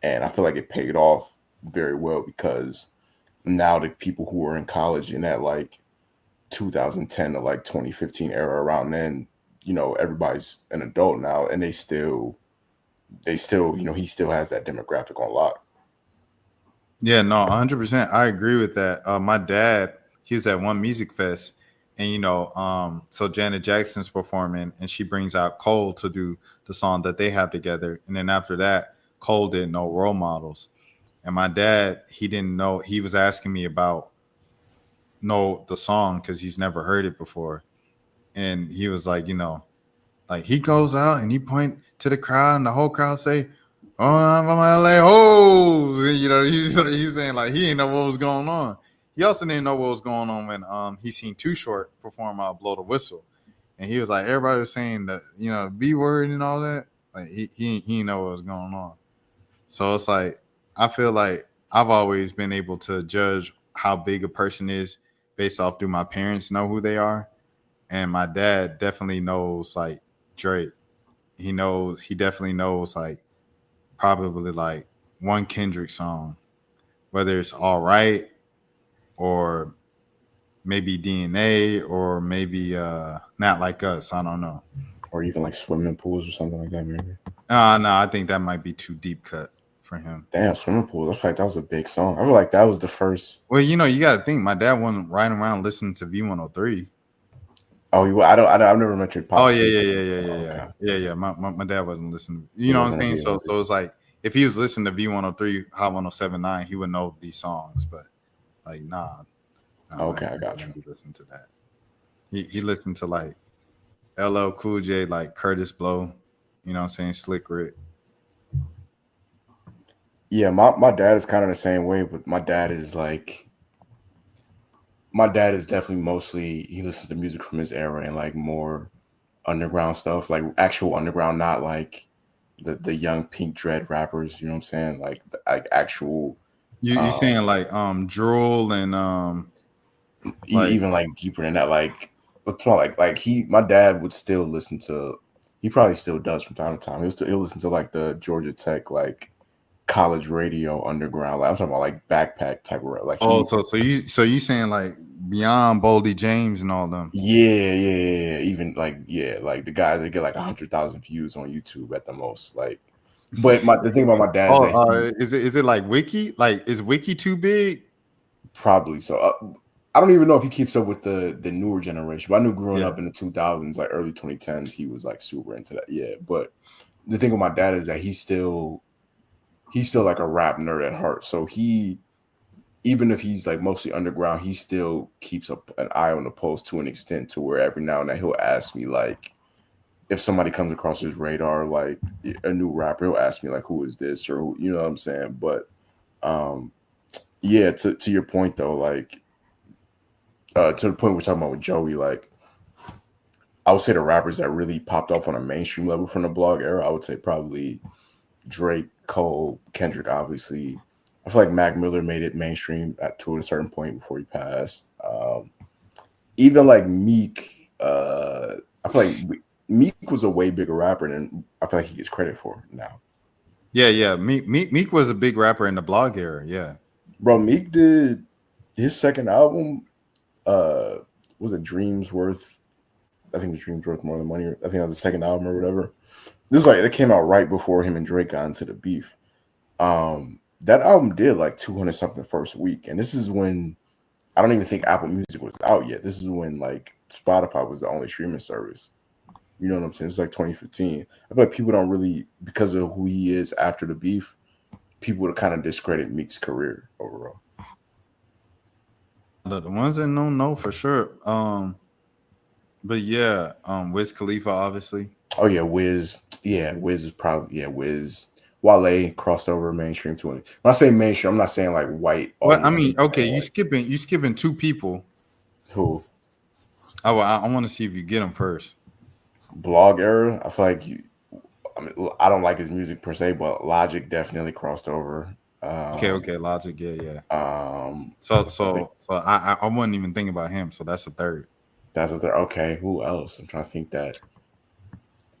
and I feel like it paid off very well because now the people who are in college in that like 2010 to like 2015 era around then, everybody's an adult now, and they still, he still has that demographic on lock. Yeah, no, 100%. I agree with that. My dad, he was at one music fest, And so Janet Jackson's performing, and she brings out Cole to do the song that they have together. And then after that, Cole didn't know role models. And my dad, he didn't know. He was asking me about know the song because he's never heard it before. And he was like, like he goes out and he point to the crowd, and the whole crowd say, "Oh, I'm from LA." Oh, he's saying like he didn't know what was going on. He also didn't know what was going on when he seen Too Short perform "Blow the Whistle," and he was like, everybody was saying that B word and all that. Like he didn't know what was going on. So it's like I feel like I've always been able to judge how big a person is based off do my parents know who they are, and my dad definitely knows like Drake. He definitely knows like probably like one Kendrick song, whether it's All Right or maybe DNA or maybe Not Like Us. I don't know. Or even like swimming pools or something like that, maybe. No, I think that might be too deep cut for him. Damn, swimming pools. I feel like that was a big song. I feel like that was the first. Well, you got to think my dad wasn't riding around listening to V103. Oh, I've never met your pop. Oh yeah. My dad wasn't listening. You know what I'm saying? So it's like if he was listening to V103, Hot 107.9, he would know these songs. But like, nah. Okay, I got you. He listened to that. He listened to like LL Cool J, like Curtis Blow. You know what I'm saying? Slick Rick. Yeah, my dad is kind of the same way, but my dad is definitely mostly he listens to music from his era and like more underground stuff, like actual underground, not like the young Pink Dread rappers. You know what I'm saying? Like actual. You saying like Drool and even like deeper than that, like my dad would still listen to. He probably still does from time to time. He'll listen to like the Georgia Tech like college radio underground. Like I'm talking about like backpack type of rap. Like so you saying like beyond Boldy James and all them? Yeah. Even like like the guys that get like 100,000 views on YouTube at the most. Like, but the thing about my dad is it like Wiki? Like is Wiki too big? Probably so. I don't even know if he keeps up with the newer generation. But I knew growing up in the 2000s, like early 2010s, he was like super into that. Yeah, but the thing with my dad is that he's still like a rap nerd at heart. So even if he's like mostly underground, he still keeps up an eye on the pulse to an extent to where every now and then he'll ask me like if somebody comes across his radar, like a new rapper, he'll ask me like, who is this? Or you know what I'm saying? But yeah, to your point though, like to the point we're talking about with Joey, like I would say the rappers that really popped off on a mainstream level from the blog era, I would say probably Drake, Cole, Kendrick, obviously. I feel like Mac Miller made it mainstream to a certain point before he passed. Even like Meek, I feel like Meek was a way bigger rapper than I feel like he gets credit for now. Yeah. Meek was a big rapper in the blog era. Yeah, bro. Meek did his second album. Was it Dreams Worth? I think it's Dreams Worth More Than Money. I think that was the second album or whatever. This was like it came out right before him and Drake got into the beef. That album did like 200 something first week, and this is when I don't even think Apple Music was out yet. This is when like Spotify was the only streaming service. You know what I'm saying? It's like 2015. I feel like people don't really, because of who he is after the beef, people would kind of discredit Meek's career overall. The ones that know for sure. But yeah, Wiz Khalifa obviously. Oh yeah, Wiz. Yeah, Wiz is probably Wiz. Wale crossed over mainstream to it. When I say mainstream, I'm not saying like white. Well, I mean, okay, you skipping two people. Who? I want to see if you get them first. Blog era. I feel like I don't like his music per se, but Logic definitely crossed over. Okay, Logic, yeah. So I wouldn't even think about him. So that's a third. That's a third. Okay, who else? I'm trying to think that.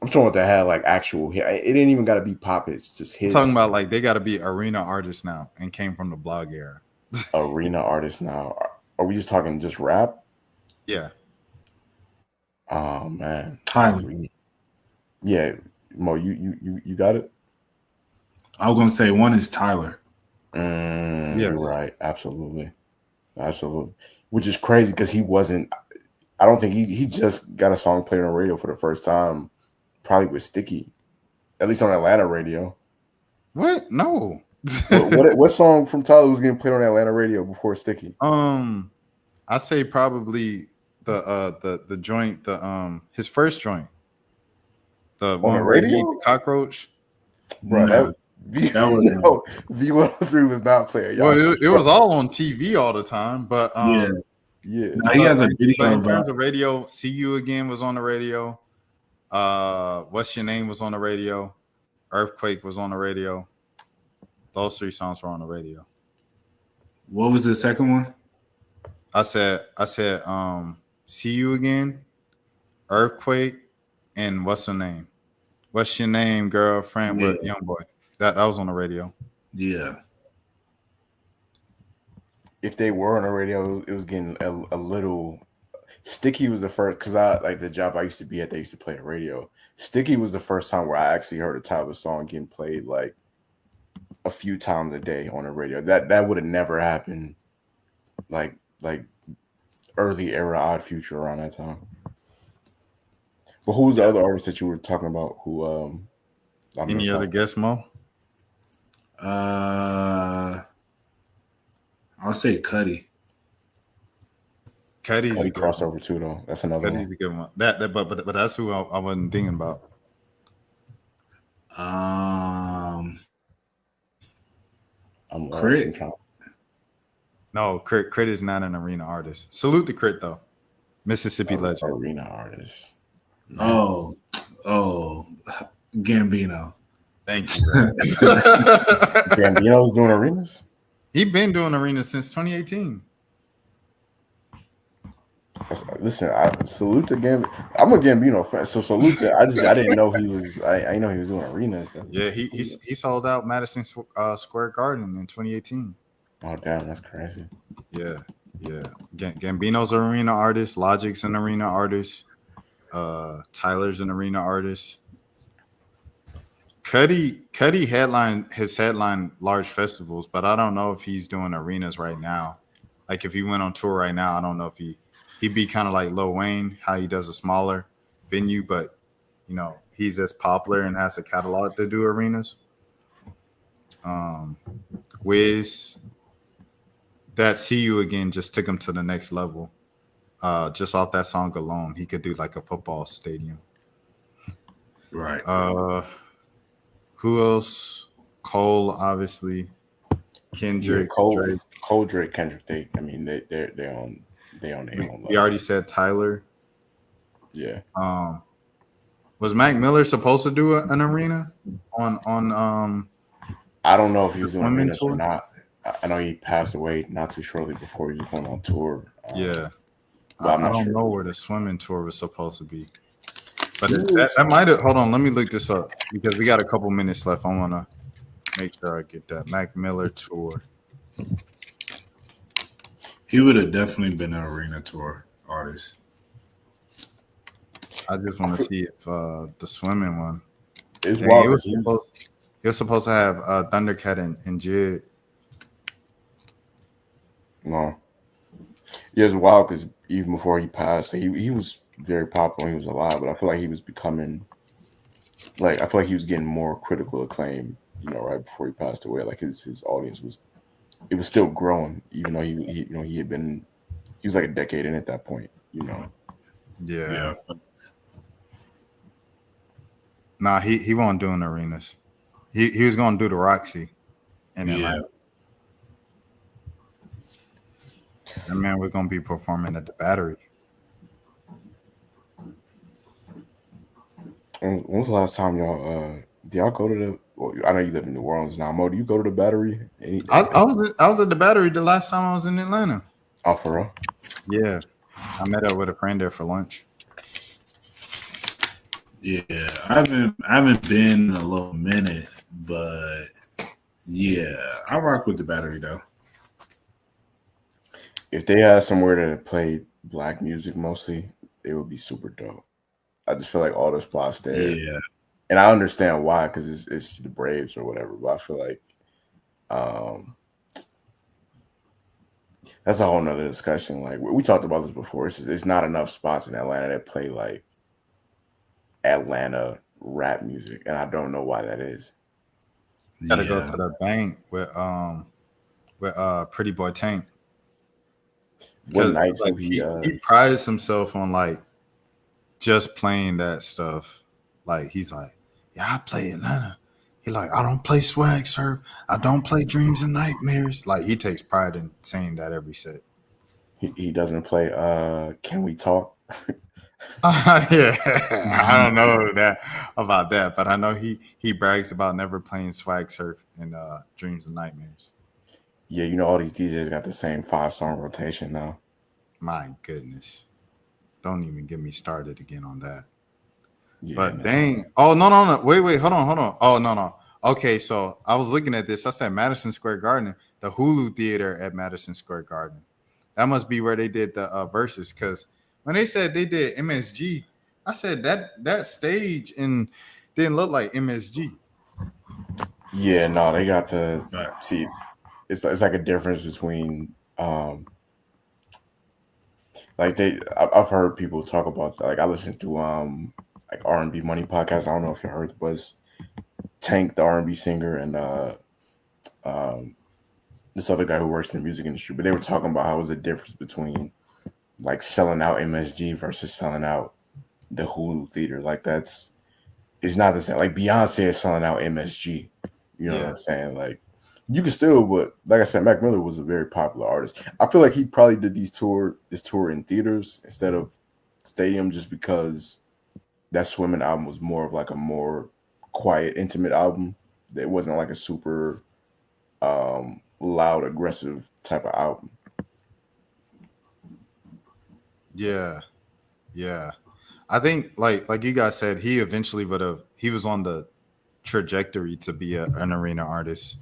I'm talking about that had like actual. It didn't even got to be pop. It's just his. I'm talking about like they got to be arena artists now and came from the blog era. Arena artists now. Are we just talking just rap? Yeah. Oh man, Tyler. Yeah, Mo, you got it. I was gonna say one is Tyler. Yes. You're right. Absolutely. Which is crazy because he wasn't. I don't think he just got a song played on the radio for the first time, probably with Sticky, at least on Atlanta radio. What? No. what song from Tyler was getting played on Atlanta radio before Sticky? I say probably the joint, his first joint, the On one the where he radio? ate the cockroach. Bro, Nah, that was no, V103 was not playing. Well, it was all on TV all the time, but yeah. Yeah. No, he has a but video in about terms of radio, "See You Again" was on the radio. "What's Your Name" was on the radio. "Earthquake" was on the radio. Those 3 songs were on the radio. what was the second one? I said, "See You Again," "Earthquake," and "What's Her Name?" "What's Your Name, Girlfriend?" with Youngboy. That was on the radio. Yeah. If they were on the radio, it was getting a little. Sticky was the first, because I like the job I used to be at. They used to play the radio. Sticky was the first time where I actually heard a Tyler song getting played like a few times a day on the radio. That would have never happened. Like early era Odd Future around that time. But who was the other artist that you were talking about? Who? Any other guess, Mo? I'll say Cuddy. Cuddy's Cuddy a good crossover too, though. That's another Cuddy's one. a good one. But that's who I wasn't thinking about. I'm Crit. No, Crit is not an arena artist. Salute to Crit though, Mississippi legend. Arena artist. Oh, Gambino. Thank you. Gambino's doing arenas. He been doing arenas since 2018. Listen, I salute to Gambino. I'm a Gambino fan, so salute to. I didn't know he was. I know he was doing arenas. Yeah, he sold out Madison Square Garden in 2018. Oh damn, that's crazy. Yeah. Gambino's an arena artist. Logic's an arena artist. Tyler's an arena artist. Cuddy headline large festivals, but I don't know if he's doing arenas right now. Like if he went on tour right now, I don't know if he'd be kind of like Lil Wayne, how he does a smaller venue, but you know he's as popular and has a catalog to do arenas. Wiz, that "See You Again" just took him to the next level. Just off that song alone, he could do like a football stadium. Right. Who else? Cole, obviously. Kendrick, Cole, Drake, Kendrick. They on their own level. We already said Tyler. Yeah. Was Mac Miller supposed to do an arena on? I don't know if he was doing swimming arenas or tour? not. I know he passed away not too shortly before he was going on tour. Yeah, but I I'm not don't sure. know where the swimming tour was supposed to be. But that might have. Hold on, let me look this up because we got a couple minutes left. I want to make sure I get that Mac Miller tour. He would have definitely been an arena tour artist. I just want to see if the swimming one. It's Dang, wild. it was supposed to have Thundercat and Jid. No. Yeah, it's wild because even before he passed, he was very popular when he was alive, but I feel like he was becoming I feel like he was getting more critical acclaim, right before he passed away. Like his audience was still growing, even though he was like a decade in at that point, Yeah. Nah, he won't do in arenas. He was gonna do the Roxy in Atlanta. And man, we're gonna be performing at the Battery. When was the last time y'all do y'all go to the? Well, I know you live in New Orleans now. Mo, do you go to the Battery? I was at the Battery the last time I was in Atlanta. Oh, for real? Yeah, I met up with a friend there for lunch. Yeah, I haven't been in a little minute, but yeah, I rock with the Battery though. If they had somewhere to play black music mostly, it would be super dope. I just feel like all the spots there. Yeah. And I understand why, because it's the Braves or whatever. But I feel like That's a whole nother discussion. Like we talked about this before. It's not enough spots in Atlanta that play like Atlanta rap music, and I don't know why that is. Gotta go to the bank with Pretty Boy Tank. What Because nights like do he? he prides himself on like just playing that stuff. Like he's like, yeah, I play Atlanta. He like, I don't play Swag Surf. I don't play Dreams and Nightmares. Like he takes pride in saying that every set. He doesn't play. Can we talk? Yeah, I don't know about that, but I know he brags about never playing Swag Surf in Dreams and Nightmares. Yeah, you know all these DJs got the same 5-song rotation now. My goodness, don't even get me started again on that. Yeah, But man. dang, oh no, wait, hold on. Oh no. Okay, so I was looking at this. I said Madison Square Garden, the Hulu Theater at Madison Square Garden. That must be where they did the verses. Because when they said they did MSG, I said that stage and didn't look like MSG. Yeah, no, they got to see. It's like a difference between like I've heard people talk about like I listened to like R&B Money podcast. I don't know if you heard, but it's Tank, the R&B singer, and this other guy who works in the music industry. But they were talking about how it was a difference between like selling out MSG versus selling out the Hulu Theater. Like it's not the same. Like Beyonce is selling out MSG. You know what I'm saying? Like you can still, but like I said, Mac Miller was a very popular artist. I feel like he probably did this tour in theaters instead of stadium, just because that Swimming album was more of like a more quiet, intimate album. It wasn't like a super loud, aggressive type of album. Yeah. I think like you guys said, he eventually he was on the trajectory to be an arena artist,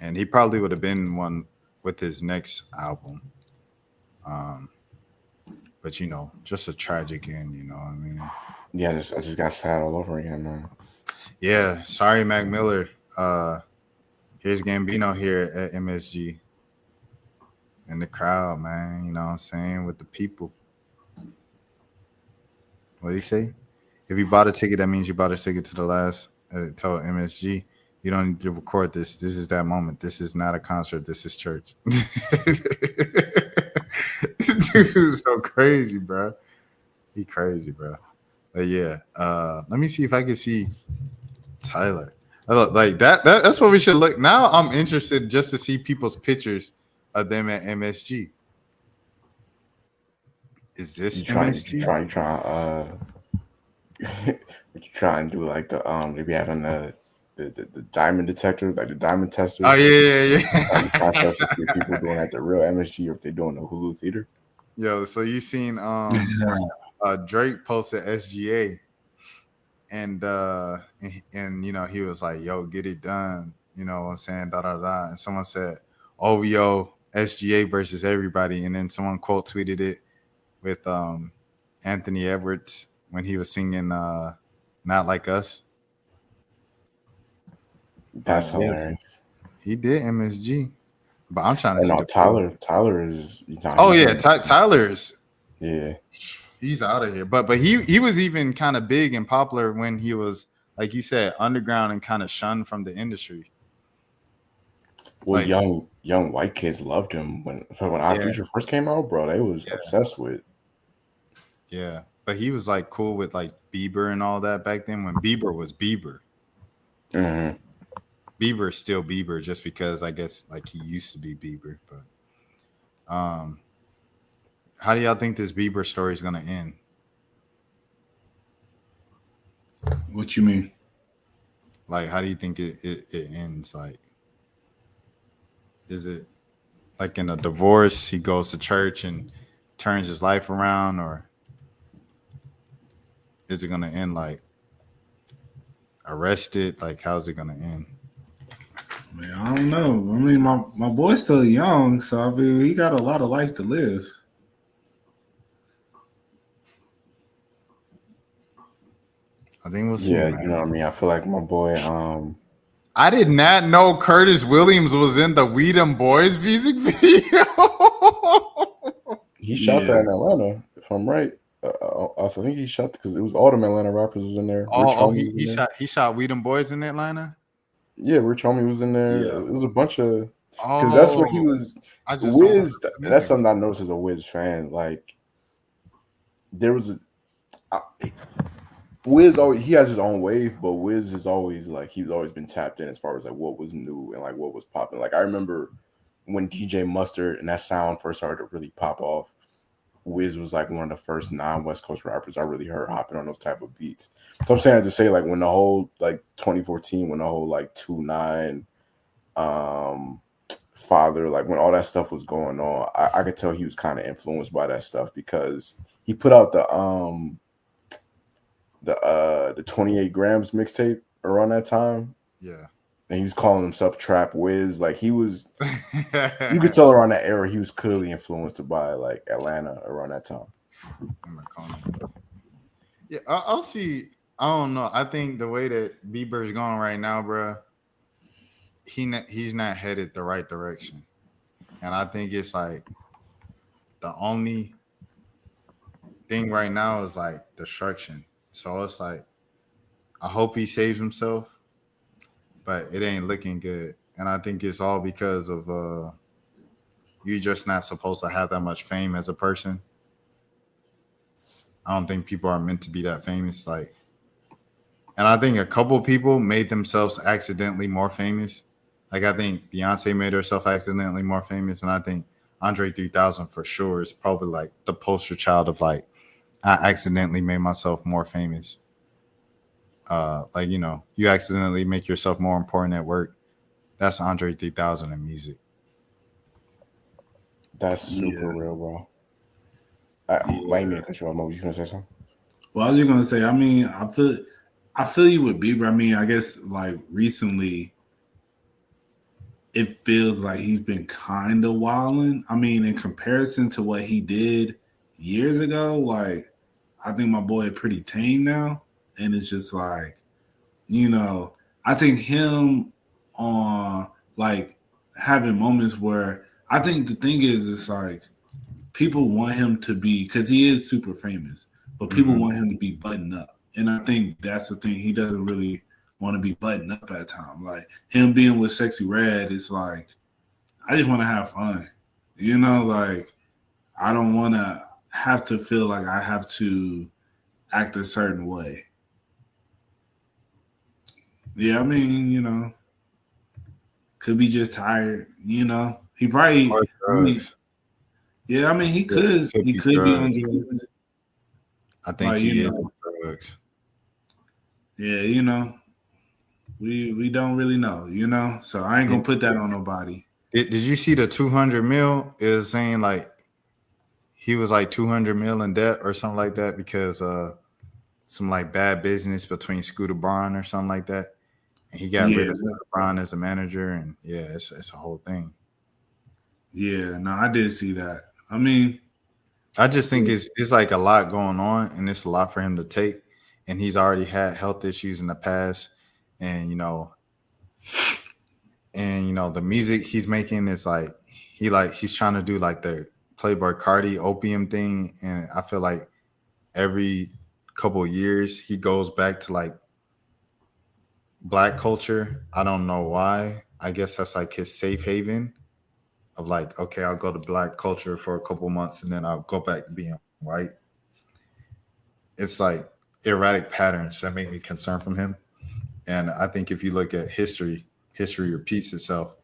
and he probably would have been one with his next album. But you know, just a tragic end, you know what I mean? Yeah, I just got sad all over again, man. Yeah, sorry, Mac Miller. Here's Gambino here at MSG. In the crowd, man, you know what I'm saying? With the people. What did he say? If you bought a ticket, that means you bought a ticket to the last tell MSG. You don't need to record this. This is that moment. This is not a concert. This is church. This dude is so crazy, bro. He crazy, bro. But yeah, let me see if I can see Tyler. Like that's what we should look. Now I'm interested just to see people's pictures of them at MSG. Is this MSG? You try and do like the they be having the diamond detector, like the diamond tester. Oh yeah. You process to see if people doing at the real MSG or if they're doing the Hulu Theater. Yo, so you seen Drake posted SGA, and you know he was like, "Yo, get it done." You know what I'm saying? Da da da. And someone said, "OVO SGA versus everybody," and then someone quote tweeted it with Anthony Edwards when he was singing "Not Like Us." That's hilarious. He did MSG, but I'm trying to see. Tyler is. Tyler's. Yeah, he's out of here. But he was even kind of big and popular when he was, like you said, underground and kind of shunned from the industry. Well, like, young white kids loved him when Odd Future first came out, bro. They was obsessed with. Yeah, but he was like cool with like Bieber and all that back then when Bieber was Bieber. Mm-hmm. Bieber is still Bieber just because I guess like he used to be Bieber. But how do y'all think this Bieber story is gonna end? What you mean? Like, how do you think it ends? Like, is it like in a divorce, he goes to church and turns his life around, or is it gonna end like arrested? Like, how's it gonna end? Man, I don't know. I mean, my boy's still young, so I mean, he got a lot of life to live. I think we'll see. Yeah, man. You know what I mean. I feel like my boy. I did not know Curtis Williams was in the We Dem Boys music video. He shot Yeah. that in Atlanta, if I'm right. I think he shot because it was all them Atlanta rappers was in there. Rich Homie was in there. he shot We Them Boys in Atlanta. Yeah, Rich Homie was in there. Yeah. It was a bunch of because Oh, that's what he was. I just don't Wiz. remember the That's music. something I noticed as a Wiz fan. Like there was a Wiz always he has his own wave, but Wiz is always like he's always been tapped in as far as like what was new and like what was popping. Like I remember when DJ Mustard and that sound first started to really pop off. Wiz was like one of the first non-West Coast rappers I really heard hopping on those type of beats. So I'm saying to say like when the whole like 2014, when the whole like 2-9 Father, like when all that stuff was going on, I could tell he was kind of influenced by that stuff because he put out the 28 grams mixtape around that time. Yeah. And he was calling himself Trap Wiz. Like he was you could tell around that era he was clearly influenced by like Atlanta around that time. Yeah, I'll see. I don't know. I think the way that Bieber's going right now, bro, he's not headed the right direction. And I think it's like the only thing right now is like destruction. So it's like I hope he saves himself, but it ain't looking good. And I think it's all because of you're just not supposed to have that much fame as a person. I don't think people are meant to be that famous. Like, and I think a couple people made themselves accidentally more famous. Like I think Beyonce made herself accidentally more famous, and I think Andre 3000 for sure is probably like the poster child of like I accidentally made myself more famous. Like you accidentally make yourself more important at work. That's Andre 3000 in music. That's super real, bro. Why you mean cut you off? Mo? You gonna say something? Well, I was just gonna say, I mean, I feel you with Bieber. I mean, I guess like recently it feels like he's been kind of wilding. I mean, in comparison to what he did years ago, like I think my boy is pretty tame now. And it's just like, I think him on like having moments where I think the thing is, it's like people want him to be, because he is super famous, but people want him to be buttoned up. And I think that's the thing. He doesn't really want to be buttoned up at time. Like him being with Sexy Red, it's like, I just want to have fun. Like I don't want to have to feel like I have to act a certain way. Yeah, I mean, could be just tired, He probably yeah, I mean he could be on drugs. I think he is on drugs. Yeah, we don't really know, So I ain't gonna put that on nobody. Did you see the 200 mil is saying like he was like 200 mil in debt or something like that because some like bad business between Scooter Braun or something like that, and he got rid of Scooter Braun as a manager, and it's a whole thing. Yeah, no, I did see that. I mean, I just think it's like a lot going on, and it's a lot for him to take, and he's already had health issues in the past, and the music he's making is like he's trying to do like the Playboy Cardi opium thing, and I feel like every couple of years he goes back to like black culture. I don't know why. I guess that's like his safe haven of like, okay, I'll go to black culture for a couple months and then I'll go back to being white. It's like erratic patterns that make me concerned from him. And I think if you look at history repeats itself.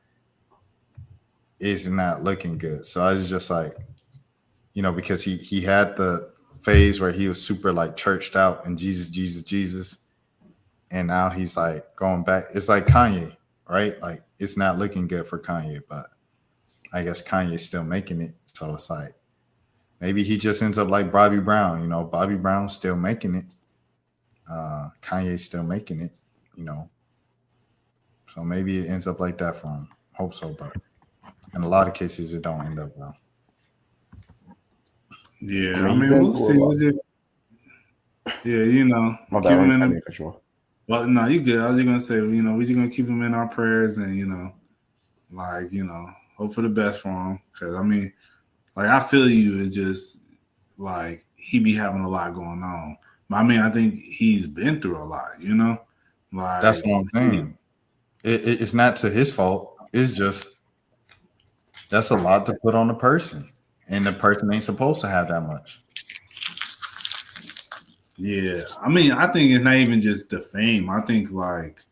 It's not looking good. So I was just like, because he had the phase where he was super like churched out and Jesus. And now he's like going back. It's like Kanye, right? Like it's not looking good for Kanye, but I guess Kanye's still making it. So it's like maybe he just ends up like Bobby Brown. Bobby Brown's still making it. Kanye's still making it. So maybe it ends up like that for him. Hope so, but in a lot of cases it don't end up well. Yeah, I mean we'll see. Yeah, My keep him in control. Well, no, you good. I was just gonna say, we're just gonna keep him in our prayers and hope for the best for him. Because I mean, Like I feel you. It's just like he be having a lot going on. But I mean, I think he's been through a lot. You know, That's like what I'm saying. It's not to his fault. It's just that's a lot to put on a person, and the person ain't supposed to have that much. yeah. I mean, I think it's not even just the fame. I think like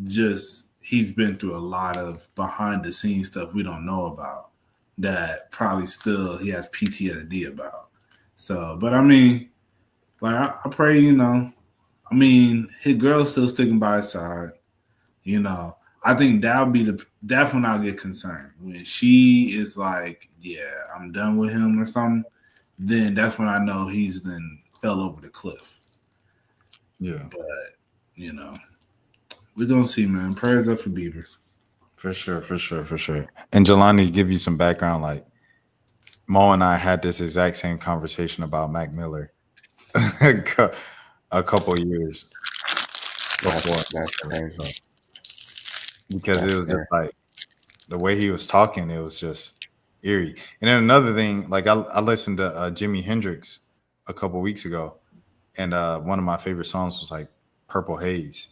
just he's been through a lot of behind the scenes stuff we don't know about that probably still he has PTSD about. So, but I mean, like I pray, you know, I mean, his girl's still sticking by his side. You know, I think that's when I'll get concerned. When she is like, yeah, I'm done with him or something, then that's when I know he's then fell over the cliff. Yeah, But, you know, we're gonna see, man. Prayers up for Bieber. for sure, for sure, for sure. And Jelani, to give you some background, like Mo and I had this exact same conversation about Mac Miller a couple years before, That's crazy. because it That's was just crazy. like the way he was talking, it was just eerie. And then another thing, like I listened to Jimi Hendrix a couple weeks ago, and one of my favorite songs was like Purple Haze.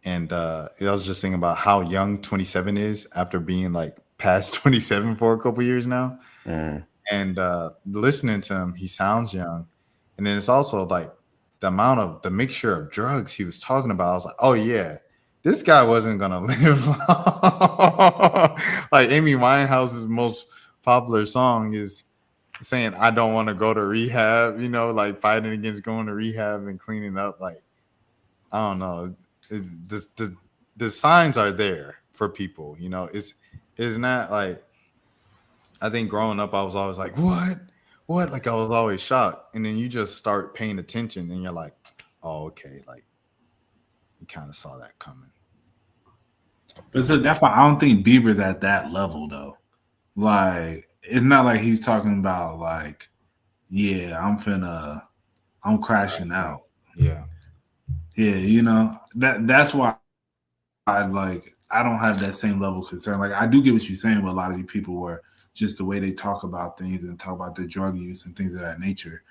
And I was just thinking about how young 27 is after being like past 27 for a couple years now. Mm. And listening to him, he sounds young. And then it's also like the amount of the mixture of drugs he was talking about. I was like, oh yeah, this guy wasn't gonna live long. Like Amy Winehouse's most popular song is saying, I don't want to go to rehab, you know, like fighting against going to rehab and cleaning up. Like, I don't know. It's the signs are there for people, you know. It's not like I think growing up, I was always like, what? What? Like, I was always shocked. And then you just start paying attention and you're like, oh, okay. Like, you kind of saw that coming. But so that's why I don't think Bieber's at that level though. Like, it's not like he's talking about like, yeah, I'm crashing out. Yeah. Yeah, you know, that's why I don't have that same level of concern. Like I do get what you're saying, but a lot of these people were just the way they talk about things and talk about their drug use and things of that nature.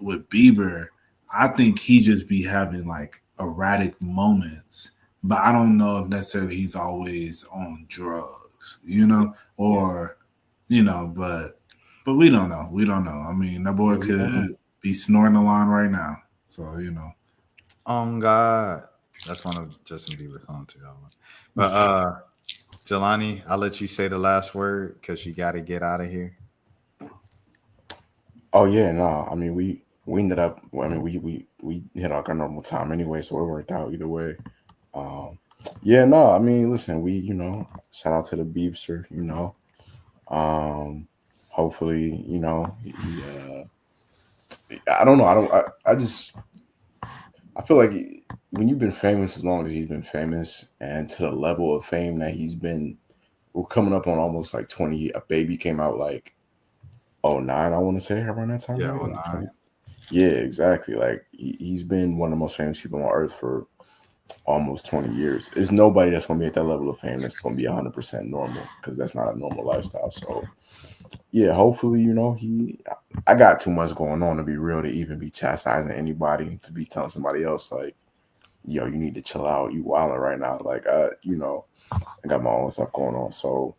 With Bieber, I think he just be having like erratic moments, but I don't know if necessarily he's always on drugs, you know, or you know, but we don't know. We don't know. I mean, that boy could be snorting a line right now. So, you know. Oh God. That's one of Justin Bieber's songs too. But Jelani, I'll let you say the last word because you got to get out of here. Oh yeah, no. I mean, we ended up. I mean, we hit our normal time anyway, so it worked out either way. Yeah, no. I mean, listen, shout out to the Beebster. Hopefully, I don't know. I feel like when you've been famous as long as he's been famous, and to the level of fame that he's been, we're coming up on almost like 20. A Baby came out like 09, I want to say, around that time. Yeah, Right? 09. Yeah, exactly. Like he's been one of the most famous people on earth for almost 20 years. There's nobody that's going to be at that level of fame that's going to be 100% normal, because that's not a normal lifestyle. So yeah, hopefully, I got too much going on to be real to even be chastising anybody, to be telling somebody else like, yo, you need to chill out. You wilding right now. Like, I got my own stuff going on. So,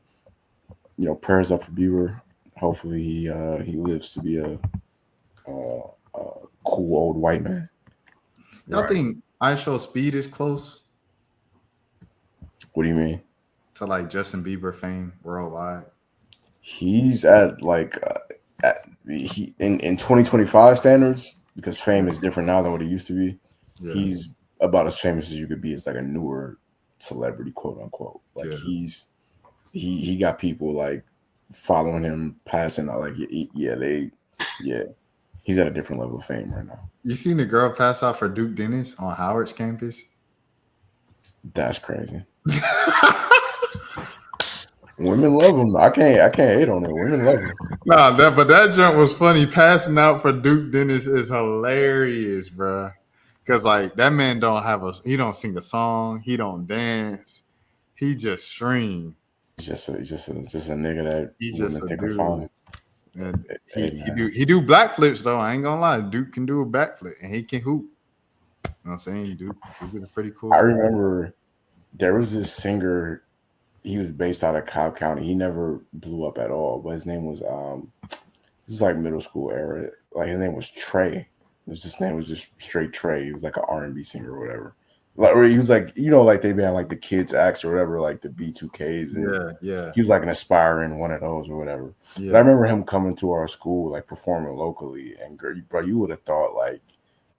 prayers up for Bieber. Hopefully he lives to be a cool old white man. Y'all think I Show Speed is close What do you mean? to like Justin Bieber fame worldwide? He's at like he in 2025 standards, because fame is different now than what it used to be. Yeah. He's about as famous as you could be as like a newer celebrity, quote unquote. Like Yeah. he got people like following him, passing out. Like he's at a different level of fame right now. You seen the girl pass out for Duke Dennis on Howard's campus? That's crazy. Women love him. I can't hate on it. Women love him. Nah, but that jump was funny. Passing out for Duke Dennis is hilarious, bro. Cause like that man he don't sing a song, he don't dance, he just stream. just a nigga that He's women just a think are dude. fine. And Hey, he do black flips though. I ain't gonna lie. Duke can do a backflip and he can hoop. You know what I'm saying? Duke is a pretty cool. I remember there was this singer. He was based out of Cobb County. He never blew up at all, but his name was this is like middle school era. Like his name was Trey. His name was just straight Trey. He was like an R&B singer or whatever. Like, or he was like, like they been like the kids acts or whatever, like the B2Ks. And Yeah. he was like an aspiring one of those or whatever. Yeah. But I remember him coming to our school, like performing locally. And bro, you would have thought like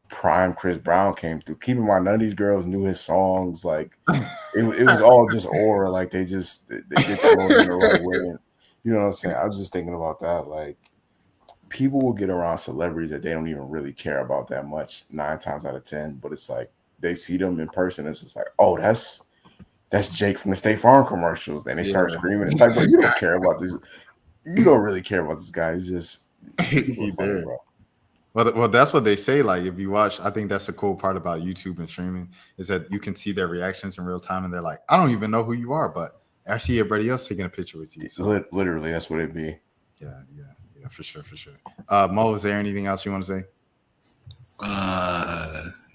prime Chris Brown came through. Keep in mind, none of these girls knew his songs. Like it was all just aura. Like they did the road in the right way. And, you know what I'm saying? I was just thinking about that. Like people will get around celebrities that they don't even really care about that much 9 times out of 10. But it's like they see them in person. It's just like, oh, that's Jake from the State Farm commercials. And they start screaming. It's like, bro, you don't care about this. You don't really care about this guy. He's just he funny, did. bro. Well, that's what they say. Like, if you watch, I think that's the cool part about YouTube and streaming is that you can see their reactions in real time, and they're like, "I don't even know who you are, but I see everybody else taking a picture with you." So, literally, that's what it'd be. Yeah, for sure. Mo, is there anything else you want to say?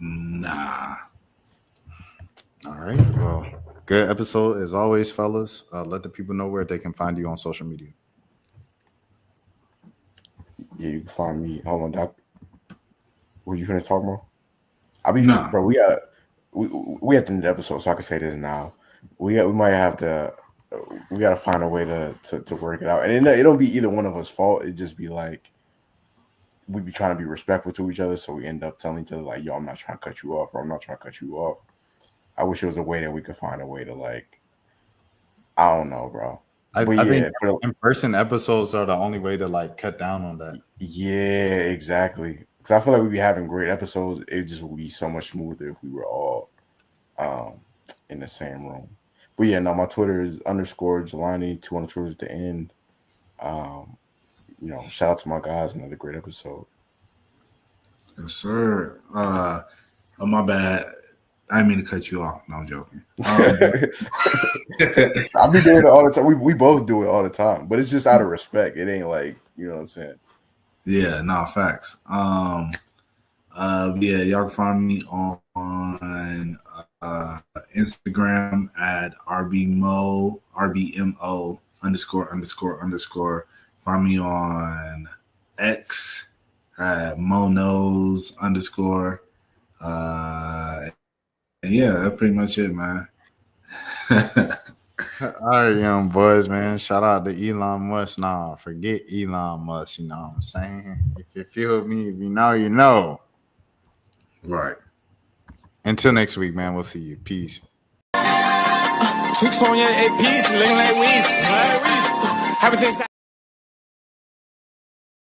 Nah. All right. Well, good episode as always, fellas. Let the people know where they can find you on social media. Yeah, you can find me. Hold on, Doc. Were you gonna talk more? Bro. We at the end of the episode, so I can say this now. We might have to. We gotta find a way to work it out, and it don't be either one of us' fault. It just be like we be trying to be respectful to each other, so we end up telling each other like, "Yo, I'm not trying to cut you off," or "I'm not trying to cut you off." I wish there was a way that we could find a way to like. I don't know, bro. I think in-person episodes are the only way to like cut down on that. Yeah, exactly. Because I feel like we'd be having great episodes. It just would be so much smoother if we were all in the same room. But yeah, no, my Twitter is _Jelani, 2 underscores at the end. Shout out to my guys. Another great episode. Yes, sir. Oh, my bad. I didn't mean to cut you off. No, I'm joking. I be doing it all the time. We both do it all the time, but it's just out of respect. It ain't like, you know what I'm saying? Yeah, no, facts. Yeah, y'all can find me on Instagram at RBMO ____. Find me on X at MoNose _ yeah, that's pretty much it, man. All right, young boys, man. Shout out to Elon Musk. Nah, forget Elon Musk. You know what I'm saying? If you feel me, if you know, you know. Right. Until next week, man. We'll see you. Peace. Chicks on your APs, looking like weeds. Haven't seen